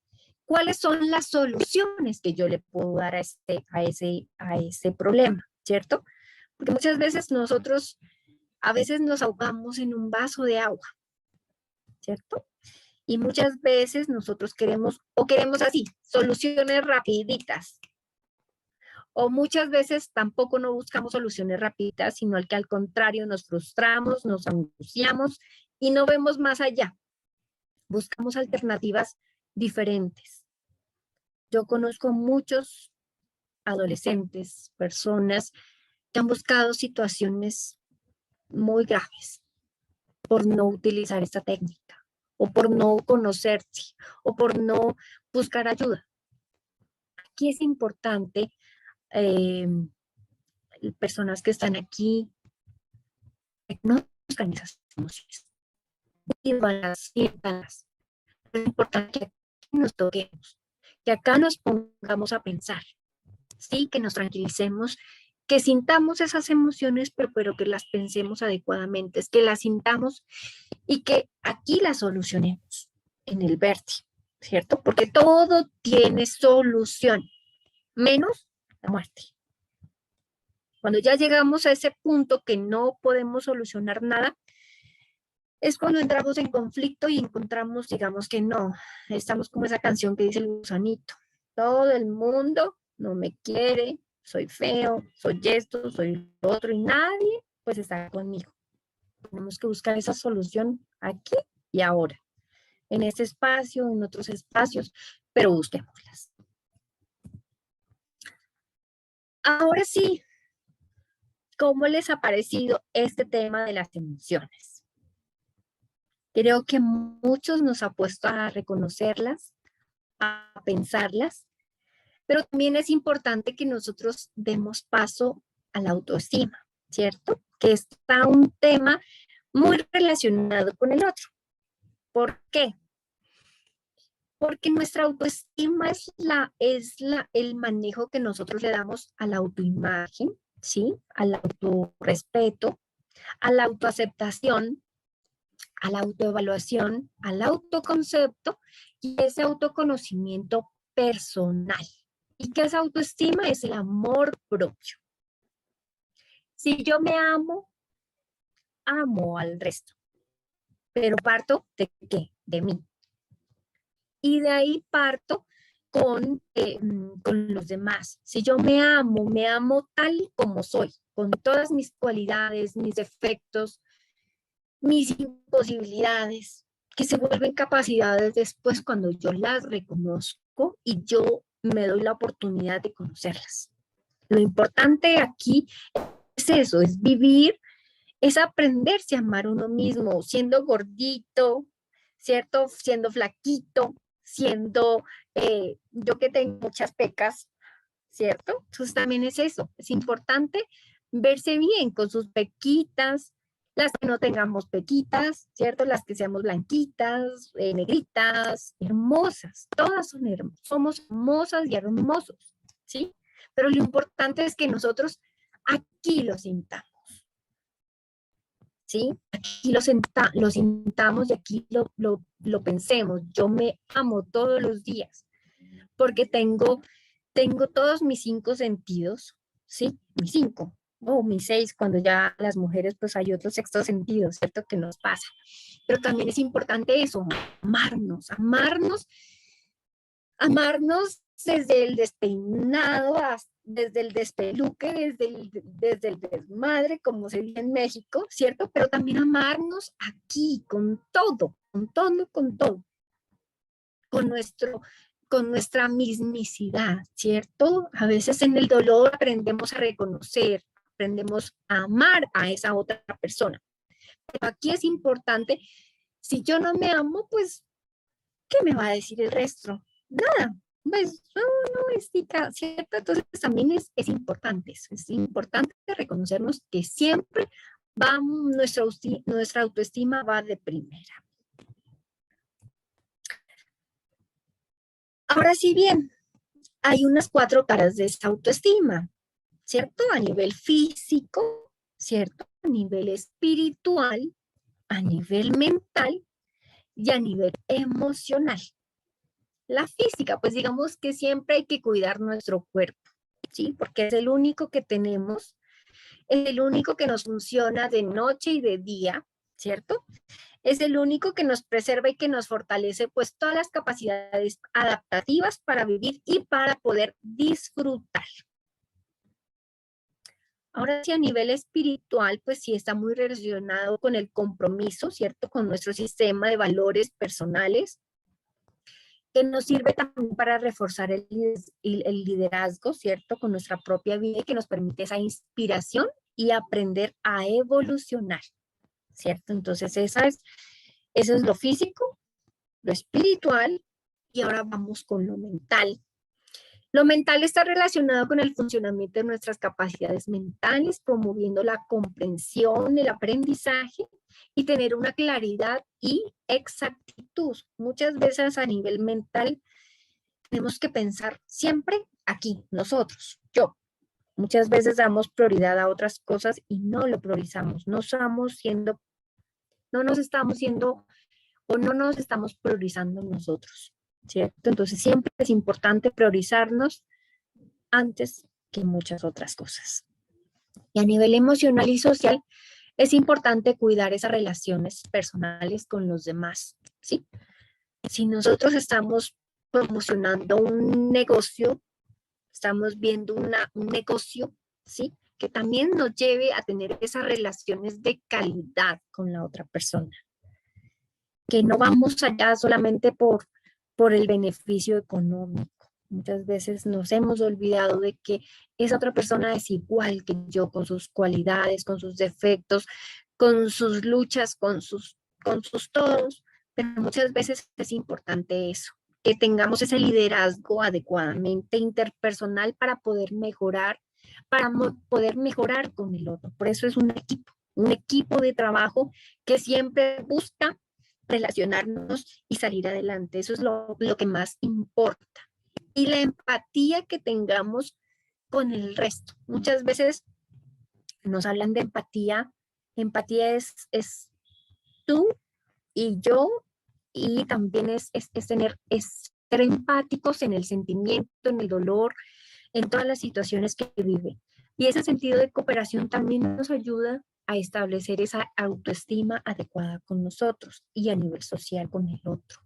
cuáles son las soluciones que yo le puedo dar a ese problema, ¿cierto? Porque muchas veces nosotros, a veces nos ahogamos en un vaso de agua, ¿cierto? Y muchas veces nosotros queremos así, soluciones rapiditas. O muchas veces tampoco no buscamos soluciones rapiditas, sino que al contrario nos frustramos, nos angustiamos y no vemos más allá. Buscamos alternativas diferentes. Yo conozco muchos adolescentes, personas que han buscado situaciones muy graves por no utilizar esta técnica, o por no conocerse, o por no buscar ayuda. Aquí es importante, eh, personas que están aquí, que conozcan esas emociones, vívanlas, siéntanlas. Es importante que aquí nos toquemos, que acá nos pongamos a pensar, ¿sí? Que nos tranquilicemos, que sintamos esas emociones, pero que las pensemos adecuadamente, es que las sintamos y que aquí las solucionemos en el vértigo, ¿cierto? Porque todo tiene solución, menos la muerte. Cuando ya llegamos a ese punto que no podemos solucionar nada, es cuando entramos en conflicto y encontramos, digamos que no, estamos como esa canción que dice el gusanito, todo el mundo no me quiere, soy feo, soy esto, soy lo otro y nadie pues está conmigo. Tenemos que buscar esa solución aquí y ahora, en este espacio, en otros espacios, pero busquémoslas. Ahora sí, ¿cómo les ha parecido este tema de las emociones? Creo que muchos nos ha puesto a reconocerlas, a pensarlas, pero también es importante que nosotros demos paso a la autoestima, ¿cierto? Que está un tema muy relacionado con el otro. ¿Por qué? Porque nuestra autoestima el manejo que nosotros le damos a la autoimagen, ¿sí? Al autorrespeto, a la autoaceptación, a la autoevaluación, al autoconcepto y ese autoconocimiento personal. ¿Y qué es autoestima? Es el amor propio. Si yo me amo, amo al resto, pero parto de qué? De mí. Y de ahí parto con los demás. Si yo me amo tal como soy, con todas mis cualidades, mis defectos, mis imposibilidades, que se vuelven capacidades después cuando yo las reconozco y yo me doy la oportunidad de conocerlas. Lo importante aquí es eso, es vivir, es aprenderse a amar a uno mismo, siendo gordito, ¿cierto? Siendo flaquito, siendo yo que tengo muchas pecas, ¿cierto? Entonces también es eso, es importante verse bien con sus pequitas, las que no tengamos pequitas, ¿cierto? Las que seamos blanquitas, negritas, hermosas, todas son hermosas, somos hermosas y hermosos, ¿sí? Pero lo importante es que nosotros aquí lo sintamos, ¿sí? Aquí lo sintamos y aquí lo pensemos. Yo me amo todos los días porque tengo todos mis 5 sentidos, ¿sí? Mis 5 o mis 6, cuando ya las mujeres pues hay otros sextos sentidos, ¿cierto? Que nos pasa. Pero también es importante eso, amarnos desde el despeinado, desde el despeluque, desde el desmadre, como se dice en México, ¿cierto? Pero también amarnos aquí, con todo, con nuestra mismicidad, ¿cierto? A veces en el dolor aprendemos a reconocer, aprendemos a amar a esa otra persona. Pero aquí es importante, si yo no me amo, pues, ¿qué me va a decir el resto? Nada, pues, no, ¿cierto? Entonces también es importante eso, es importante reconocernos que siempre nuestra autoestima va de primera. Ahora sí bien, hay unas 4 caras de esta autoestima, ¿cierto? A nivel físico, ¿cierto? A nivel espiritual, a nivel mental y a nivel emocional. La física, pues digamos que siempre hay que cuidar nuestro cuerpo, ¿sí? Porque es el único que tenemos, es el único que nos funciona de noche y de día, ¿cierto? Es el único que nos preserva y que nos fortalece pues todas las capacidades adaptativas para vivir y para poder disfrutar. Ahora sí, a nivel espiritual, pues sí está muy relacionado con el compromiso, ¿cierto? Con nuestro sistema de valores personales. que nos sirve también para reforzar el liderazgo, ¿cierto? Con nuestra propia vida y que nos permite esa inspiración y aprender a evolucionar, ¿cierto? Entonces eso es lo físico, lo espiritual y ahora vamos con lo mental. Lo mental está relacionado con el funcionamiento de nuestras capacidades mentales, promoviendo la comprensión, el aprendizaje y tener una claridad y exactitud. Muchas veces a nivel mental tenemos que pensar siempre aquí, nosotros, yo. Muchas veces damos prioridad a otras cosas y no lo priorizamos. No nos estamos siendo o no nos estamos priorizando nosotros, ¿cierto? Entonces siempre es importante priorizarnos antes que muchas otras cosas. Y a nivel emocional y social, es importante cuidar esas relaciones personales con los demás, ¿sí? Si nosotros estamos promocionando un negocio, estamos viendo un negocio, ¿sí? Que también nos lleve a tener esas relaciones de calidad con la otra persona. Que no vamos allá solamente por el beneficio económico. Muchas veces nos hemos olvidado de que esa otra persona es igual que yo, con sus cualidades, con sus defectos, con sus luchas, con sus todos, pero muchas veces es importante eso, que tengamos ese liderazgo adecuadamente interpersonal para poder mejorar, poder mejorar con el otro. Por eso es un equipo de trabajo que siempre busca relacionarnos y salir adelante. Eso es lo que más importa. Y la empatía que tengamos con el resto. Muchas veces nos hablan de empatía. Empatía es tú y yo, y también es ser empáticos en el sentimiento, en el dolor, en todas las situaciones que vive. Y ese sentido de cooperación también nos ayuda a establecer esa autoestima adecuada con nosotros y a nivel social con el otro.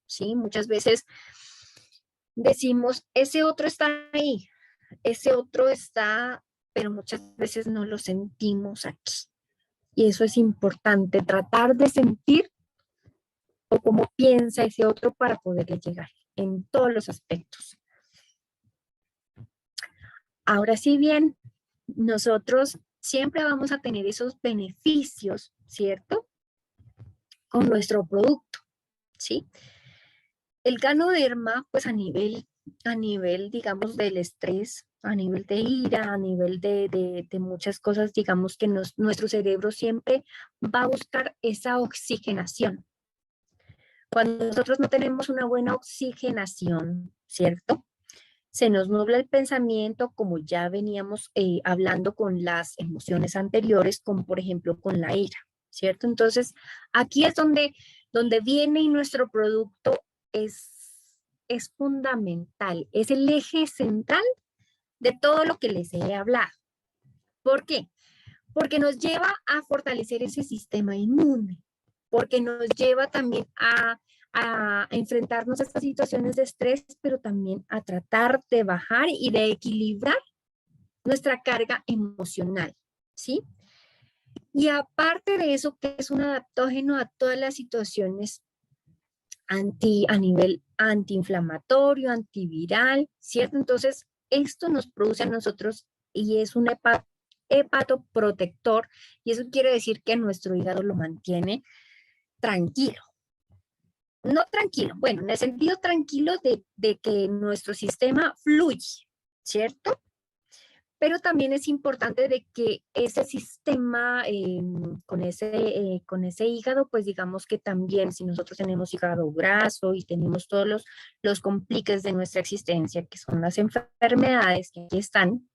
¿Sí? Muchas veces decimos, ese otro está ahí, ese otro está, pero muchas veces no lo sentimos aquí. Y eso es importante, tratar de sentir o cómo piensa ese otro para poderle llegar en todos los aspectos. Ahora sí bien, nosotros siempre vamos a tener esos beneficios, ¿cierto? Con nuestro producto, ¿sí? El ganoderma, pues a nivel, digamos, del estrés, a nivel de ira, a nivel de muchas cosas, digamos que nuestro cerebro siempre va a buscar esa oxigenación. Cuando nosotros no tenemos una buena oxigenación, ¿cierto? Se nos nubla el pensamiento, como ya veníamos hablando con las emociones anteriores, como por ejemplo con la ira, ¿cierto? Entonces, aquí es donde viene y nuestro producto es fundamental, es el eje central de todo lo que les he hablado. ¿Por qué? Porque nos lleva a fortalecer ese sistema inmune, porque nos lleva también a enfrentarnos a estas situaciones de estrés, pero también a tratar de bajar y de equilibrar nuestra carga emocional, ¿sí? Y aparte de eso, que es un adaptógeno a todas las situaciones a nivel antiinflamatorio, antiviral, ¿cierto? Entonces, esto nos produce a nosotros y es un hepatoprotector, y eso quiere decir que nuestro hígado lo mantiene tranquilo. No tranquilo, bueno, en el sentido tranquilo de que nuestro sistema fluye, ¿cierto? Pero también es importante de que ese sistema con ese hígado, pues digamos que también si nosotros tenemos hígado graso y tenemos todos los compliques de nuestra existencia, que son las enfermedades que aquí están,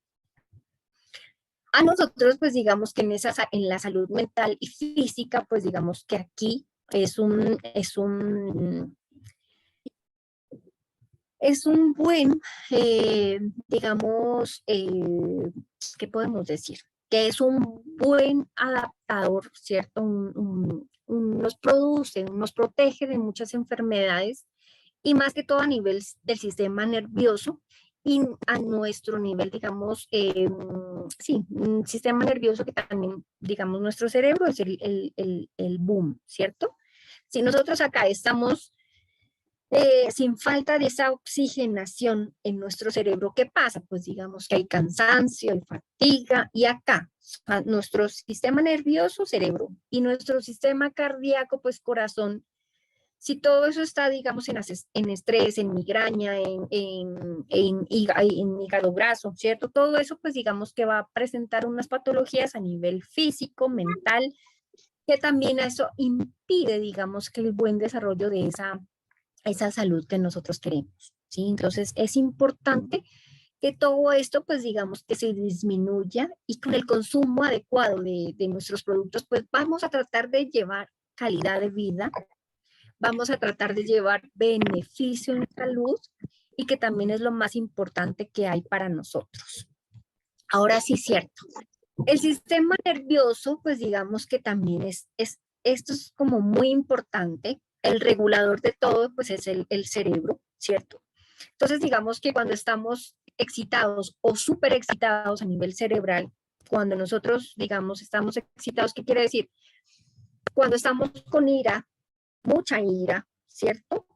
a nosotros pues digamos que en la salud mental y física, pues digamos que aquí es un buen, digamos, ¿qué podemos decir? Que es un buen adaptador, ¿cierto? Nos produce, nos protege de muchas enfermedades y más que todo a nivel del sistema nervioso y a nuestro nivel, digamos, sí, un sistema nervioso que también, digamos, nuestro cerebro es el boom, ¿cierto? Si nosotros acá estamos sin falta de esa oxigenación en nuestro cerebro, ¿qué pasa? Pues digamos que hay cansancio, hay fatiga, y acá nuestro sistema nervioso, cerebro, y nuestro sistema cardíaco, pues corazón, si todo eso está, digamos, en estrés, en migraña, en hígado graso, ¿cierto? Todo eso, pues digamos que va a presentar unas patologías a nivel físico, mental, que también eso impide, digamos, que el buen desarrollo de esa salud que nosotros queremos, ¿sí? Entonces es importante que todo esto, pues digamos que se disminuya, y con el consumo adecuado de nuestros productos, pues vamos a tratar de llevar calidad de vida, vamos a tratar de llevar beneficio en salud, y que también es lo más importante que hay para nosotros. Ahora sí, cierto. El sistema nervioso, pues digamos que también esto es como muy importante. El regulador de todo, pues es el cerebro, ¿cierto? Entonces, digamos que cuando estamos excitados o súper excitados a nivel cerebral, cuando nosotros, digamos, estamos excitados, ¿qué quiere decir? Cuando estamos con ira, mucha ira, ¿cierto?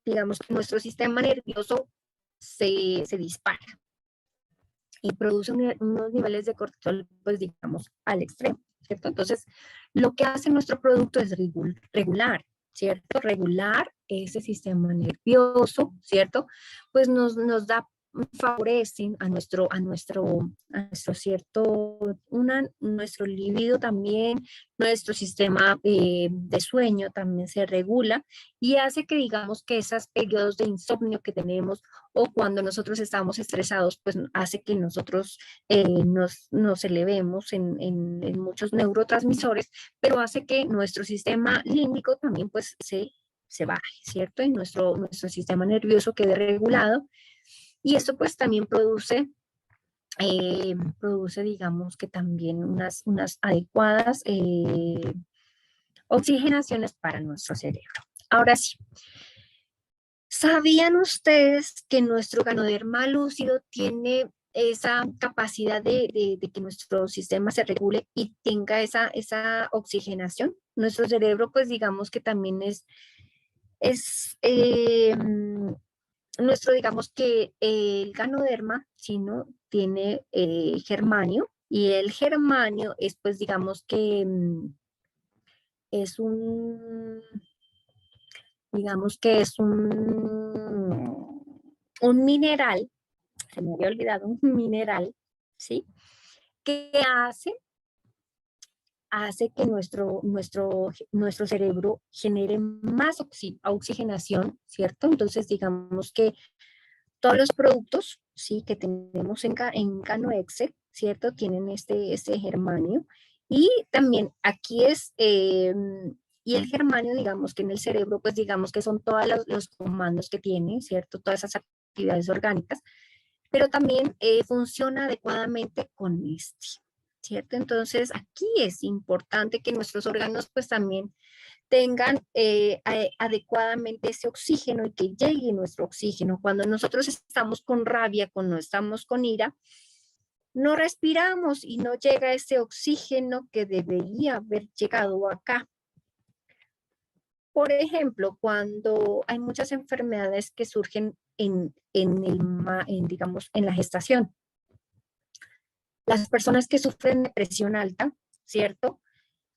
Digamos que nuestro sistema nervioso se dispara y produce unos niveles de cortisol, pues digamos, al extremo, ¿cierto? Entonces, lo que hace nuestro producto es regular, ¿cierto? Regular ese sistema nervioso, ¿cierto? Pues nos da, favorecen a nuestro cierto, nuestro libido también, nuestro sistema de sueño también se regula, y hace que digamos que esos periodos de insomnio que tenemos, o cuando nosotros estamos estresados, pues hace que nosotros nos elevemos en muchos neurotransmisores, pero hace que nuestro sistema límbico también pues se baje, ¿cierto? Y nuestro sistema nervioso quede regulado, y esto pues también produce, digamos que también unas adecuadas oxigenaciones para nuestro cerebro. Ahora sí, ¿sabían ustedes que nuestro ganoderma lúcido tiene esa capacidad de que nuestro sistema se regule y tenga esa oxigenación? Nuestro cerebro, pues digamos que también es nuestro, digamos que el ganoderma, ¿sí, no? Tiene germanio, y el germanio es, pues digamos que es digamos que es un mineral, se me había olvidado, un mineral, ¿sí? Que hace que nuestro cerebro genere más oxigenación, ¿cierto? Entonces, digamos que todos los productos, ¿sí?, que tenemos en Canoexe, ¿cierto? Tienen este germanio. Y también aquí y el germanio, digamos que en el cerebro, pues digamos que son todos los comandos que tiene, ¿cierto? Todas esas actividades orgánicas, pero también funciona adecuadamente con ¿cierto? Entonces aquí es importante que nuestros órganos pues también tengan adecuadamente ese oxígeno, y que llegue nuestro oxígeno. Cuando nosotros estamos con rabia, cuando estamos con ira, no respiramos y no llega ese oxígeno que debería haber llegado acá. Por ejemplo, cuando hay muchas enfermedades que surgen digamos, en la gestación. Las personas que sufren de presión alta, ¿cierto?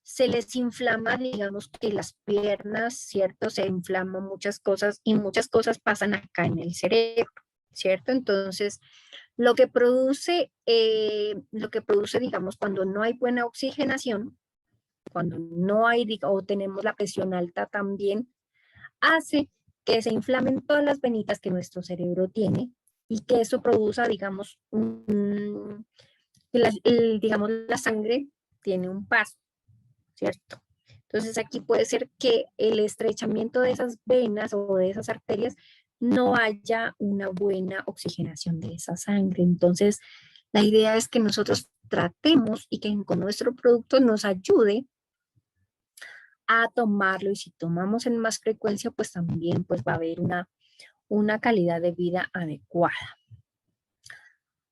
Se les inflama, digamos que las piernas, ¿cierto? Se inflaman muchas cosas, y muchas cosas pasan acá en el cerebro, ¿cierto? Entonces, lo que produce, digamos, cuando no hay buena oxigenación, cuando no hay, o tenemos la presión alta también, hace que se inflamen todas las venitas que nuestro cerebro tiene, y que eso produzca, digamos, digamos, la sangre tiene un paso, ¿cierto? Entonces aquí puede ser que el estrechamiento de esas venas o de esas arterias no haya una buena oxigenación de esa sangre. Entonces la idea es que nosotros tratemos, y que con nuestro producto nos ayude a tomarlo, y si tomamos en más frecuencia, pues también pues va a haber una calidad de vida adecuada.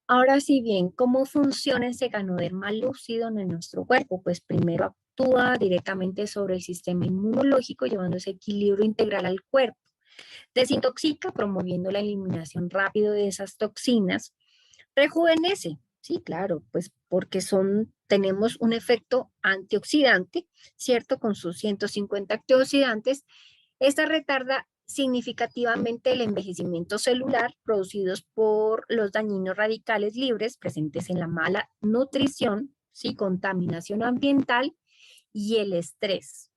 Ahora sí, bien, ¿cómo funciona ese ganoderma lúcido en nuestro cuerpo? Pues primero actúa directamente sobre el sistema inmunológico, llevando ese equilibrio integral al cuerpo. Desintoxica, promoviendo la eliminación rápida de esas toxinas. Rejuvenece, sí, claro, pues porque tenemos un efecto antioxidante, ¿cierto? Con sus 150 antioxidantes. Esta retarda significativamente el envejecimiento celular producidos por los dañinos radicales libres presentes en la mala nutrición, ¿sí? Contaminación ambiental y el estrés.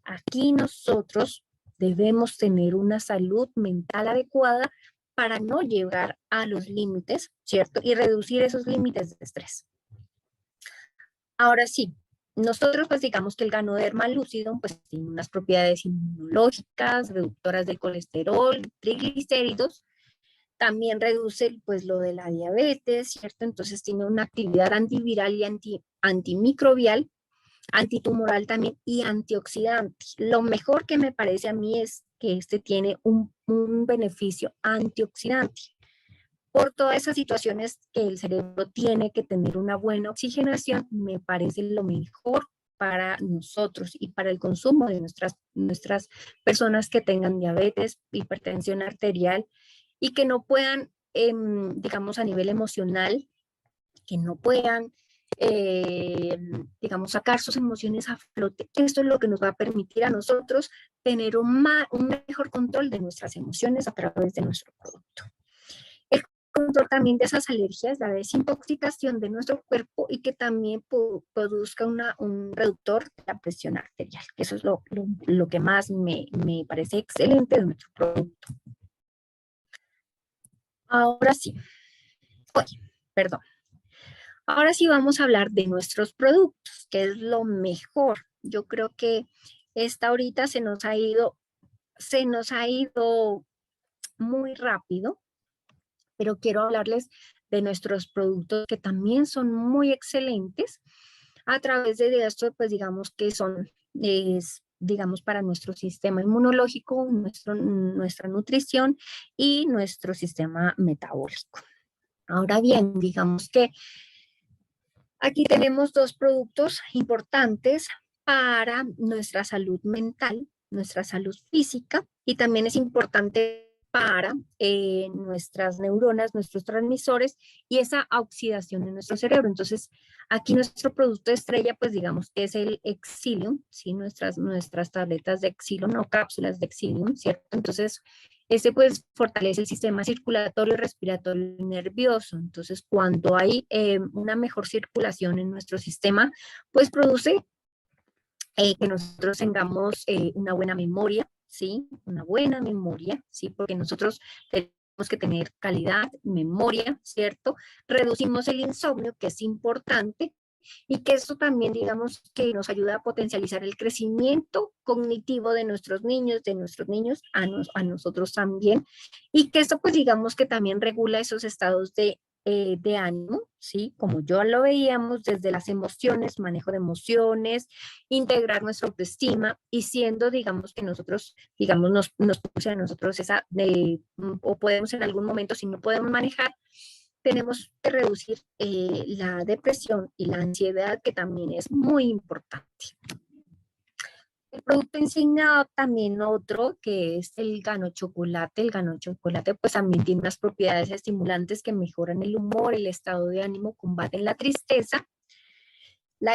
Aquí nosotros debemos tener una salud mental adecuada para no llegar a los límites, ¿cierto? Y reducir esos límites de estrés. Ahora sí, nosotros pues digamos que el Ganoderma lúcido pues tiene unas propiedades inmunológicas, reductoras del colesterol, triglicéridos, también reduce pues lo de la diabetes, ¿cierto? Entonces tiene una actividad antiviral y antimicrobial, antitumoral también y antioxidante. Lo mejor que me parece a mí es que este tiene un beneficio antioxidante por todas esas situaciones que el cerebro tiene que tener una buena oxigenación. Me parece lo mejor para nosotros y para el consumo de nuestras personas que tengan diabetes, hipertensión arterial y que no puedan, digamos, a nivel emocional, que no puedan, digamos, sacar sus emociones a flote. Esto es lo que nos va a permitir a nosotros tener un mejor control de nuestras emociones a través de nuestro producto. El control también de esas alergias, la desintoxicación de nuestro cuerpo y que también produzca un reductor de la presión arterial, que eso es lo que más me parece excelente de nuestro producto. Ahora sí, perdón. Ahora sí vamos a hablar de nuestros productos, que es lo mejor. Yo creo que esta ahorita se nos ha ido muy rápido, pero quiero hablarles de nuestros productos que también son muy excelentes a través de esto, pues digamos que digamos, para nuestro sistema inmunológico, nuestra nutrición y nuestro sistema metabólico. Ahora bien, digamos que aquí tenemos dos productos importantes para nuestra salud mental, nuestra salud física, y también es importante para nuestras neuronas, nuestros transmisores y esa oxidación de nuestro cerebro. Entonces, aquí nuestro producto estrella, pues digamos que es el Exilium, ¿sí? Nuestras tabletas de Exilium o cápsulas de Exilium, ¿cierto? Entonces, este pues fortalece el sistema circulatorio, respiratorio y nervioso. Entonces, cuando hay una mejor circulación en nuestro sistema, pues produce que nosotros tengamos una buena memoria, ¿sí? Una buena memoria, ¿sí? Porque nosotros tenemos que tener calidad, memoria, ¿cierto? Reducimos el insomnio, que es importante, y que esto también, digamos, que nos ayuda a potencializar el crecimiento cognitivo de nuestros niños, a nosotros también, y que esto, pues, digamos, que también regula esos estados de ánimo, ¿sí? Como yo lo veíamos desde las emociones, manejo de emociones, integrar nuestra autoestima y siendo, digamos, que nosotros, digamos, nos puse a nosotros o podemos en algún momento, si no podemos manejar, tenemos que reducir la depresión y la ansiedad, que también es muy importante. El producto insignia también otro, que es el Gano Chocolate. El Gano Chocolate pues también tiene unas propiedades estimulantes que mejoran el humor, el estado de ánimo, combaten la tristeza, la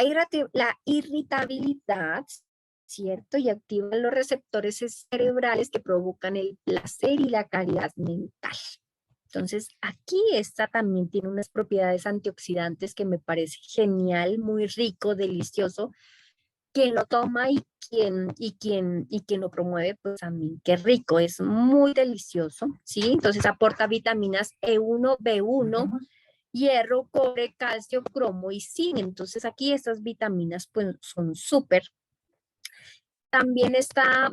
irritabilidad, ¿cierto? Y activan los receptores cerebrales que provocan el placer y la calidad mental. Entonces, aquí esta también tiene unas propiedades antioxidantes que me parece genial, muy rico, delicioso. Quien lo toma y quien lo promueve, pues también qué rico, es muy delicioso, ¿sí? Entonces aporta vitaminas E1, B1, hierro, cobre, calcio, cromo y zinc. Entonces aquí estas vitaminas pues son súper. También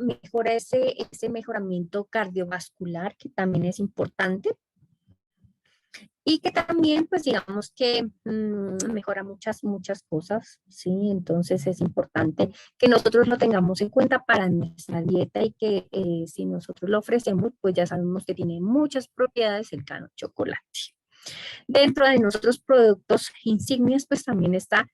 mejora ese mejoramiento cardiovascular, que también es importante. Y que también, pues digamos que mejora muchas cosas, ¿sí? Entonces es importante que nosotros lo tengamos en cuenta para nuestra dieta y que si nosotros lo ofrecemos, pues ya sabemos que tiene muchas propiedades el Gano Chocolate. Dentro de nuestros productos insignias, pues también está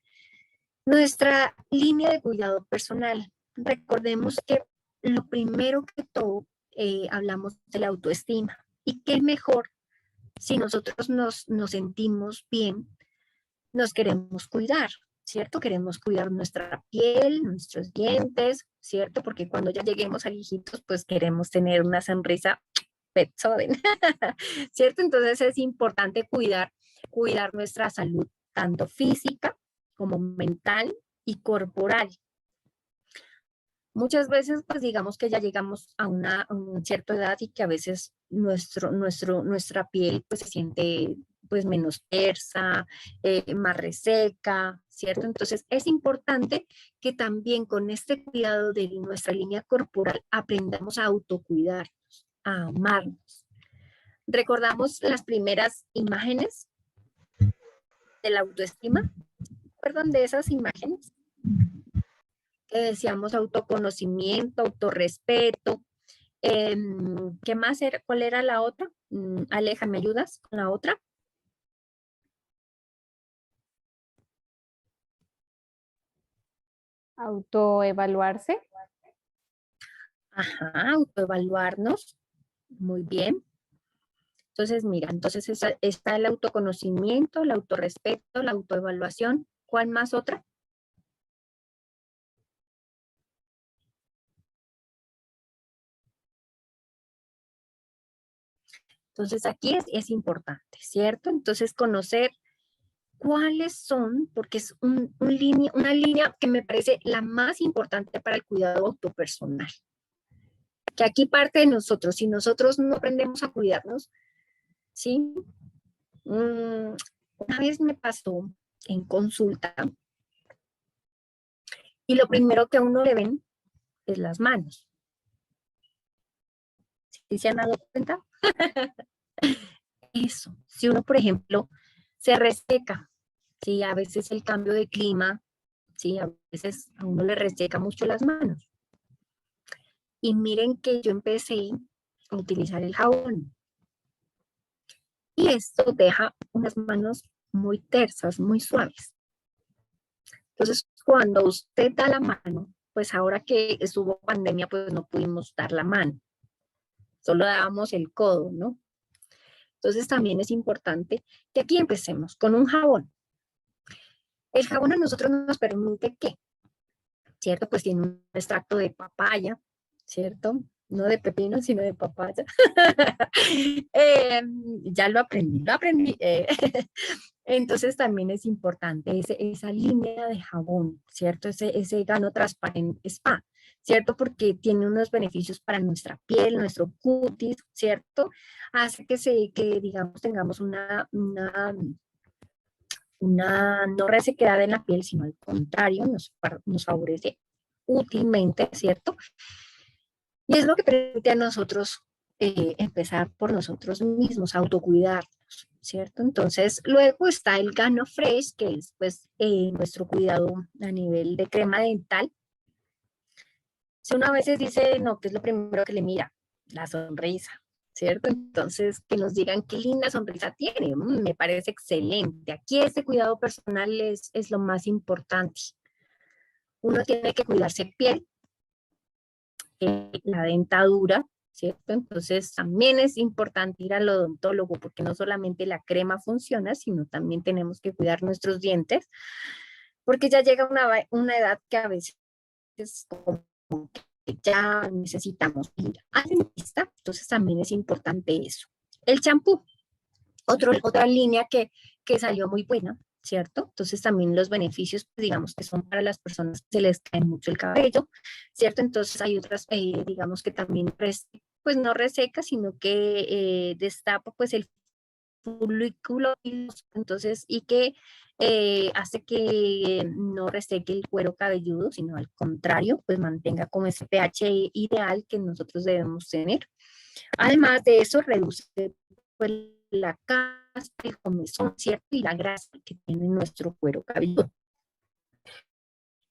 nuestra línea de cuidado personal. Recordemos que lo primero que todo hablamos de la autoestima. ¿Y qué mejor si nosotros nos sentimos bien, nos queremos cuidar, ¿cierto? Queremos cuidar nuestra piel, nuestros dientes, ¿cierto? Porque cuando ya lleguemos a viejitos, pues queremos tener una sonrisa petzoden, ¿cierto? Entonces es importante cuidar nuestra salud, tanto física como mental y corporal. Muchas veces, pues digamos que ya llegamos a una cierta edad y que a veces nuestra piel pues se siente pues menos tersa, más reseca, ¿cierto? Entonces es importante que también con este cuidado de nuestra línea corporal aprendamos a autocuidarnos, a amarnos. ¿Recordamos las primeras imágenes de la autoestima? ¿Recuerdan de esas imágenes? Que decíamos autoconocimiento, autorrespeto. ¿Qué más era? ¿Cuál era la otra? Aleja, ¿me ayudas con la otra? Autoevaluarse. Ajá, autoevaluarnos. Muy bien. Entonces, mira, entonces está el autoconocimiento, el autorrespeto, la autoevaluación. ¿Cuál más otra? Entonces, aquí es importante, ¿cierto? Entonces, conocer cuáles son, porque es una línea que me parece la más importante para el cuidado autopersonal. Que aquí parte de nosotros, si nosotros no aprendemos a cuidarnos, ¿sí? Una vez me pasó en consulta y lo primero que a uno le ven es las manos. ¿Sí se han dado cuenta? Eso, si uno, por ejemplo, se reseca, ¿sí? A veces el cambio de clima, ¿sí? A veces a uno le reseca mucho las manos. Y miren que yo empecé a utilizar el jabón. Y esto deja unas manos muy tersas, muy suaves. Entonces, cuando usted da la mano, pues ahora que estuvo pandemia, pues no pudimos dar la mano. Solo dábamos el codo, ¿no? Entonces, también es importante que aquí empecemos con un jabón. El jabón a nosotros nos permite ¿qué? ¿Cierto? Pues tiene un extracto de papaya, ¿cierto? No de pepino, sino de papaya. Ya lo aprendí. Entonces también es importante esa línea de jabón, ¿cierto? Ese gano transparente spa, ¿cierto? Porque tiene unos beneficios para nuestra piel, nuestro cutis, ¿cierto? Hace que digamos, tengamos una no resequedad en la piel, sino al contrario, nos favorece útilmente, ¿cierto? Y es lo que permite a nosotros empezar por nosotros mismos, autocuidarnos, ¿cierto? Entonces, luego está el Gano Fresh, que es pues nuestro cuidado a nivel de crema dental. Si uno a veces dice, no, ¿qué es lo primero que le mira? La sonrisa, ¿cierto? Entonces, que nos digan qué linda sonrisa tiene, me parece excelente. Aquí este cuidado personal es lo más importante. Uno tiene que cuidarse piel, la dentadura, ¿cierto? Entonces también es importante ir al odontólogo porque no solamente la crema funciona, sino también tenemos que cuidar nuestros dientes, porque ya llega una edad que a veces como que ya necesitamos ir al dentista, entonces también es importante eso. El champú, otra línea que salió muy buena, ¿cierto? Entonces también los beneficios, pues, digamos que son para las personas que se les cae mucho el cabello, ¿cierto? Entonces hay otras, digamos que también, pues no reseca, sino que destapa pues el folículo, entonces, y que hace que no reseque el cuero cabelludo, sino al contrario, pues mantenga como ese pH ideal que nosotros debemos tener. Además de eso, reduce pues, la caspa, el comezón, ¿cierto? Y la grasa que tiene nuestro cuero cabelludo.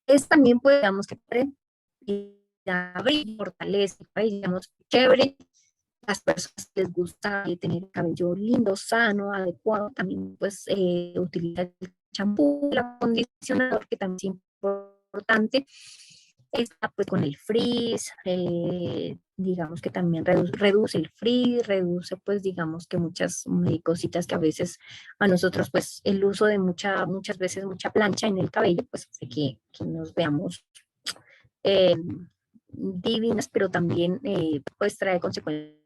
Es también, pues, digamos que abrir, fortalece, digamos, chévere. Las personas que les gusta tener cabello lindo, sano, adecuado, también pues utiliza el champú, el acondicionador, que también es importante. está pues con el frizz, digamos que también reduce el frizz, reduce pues digamos que muchas cositas que a veces a nosotros pues el uso de muchas veces mucha plancha en el cabello pues hace que nos veamos divinas, pero también pues trae consecuencias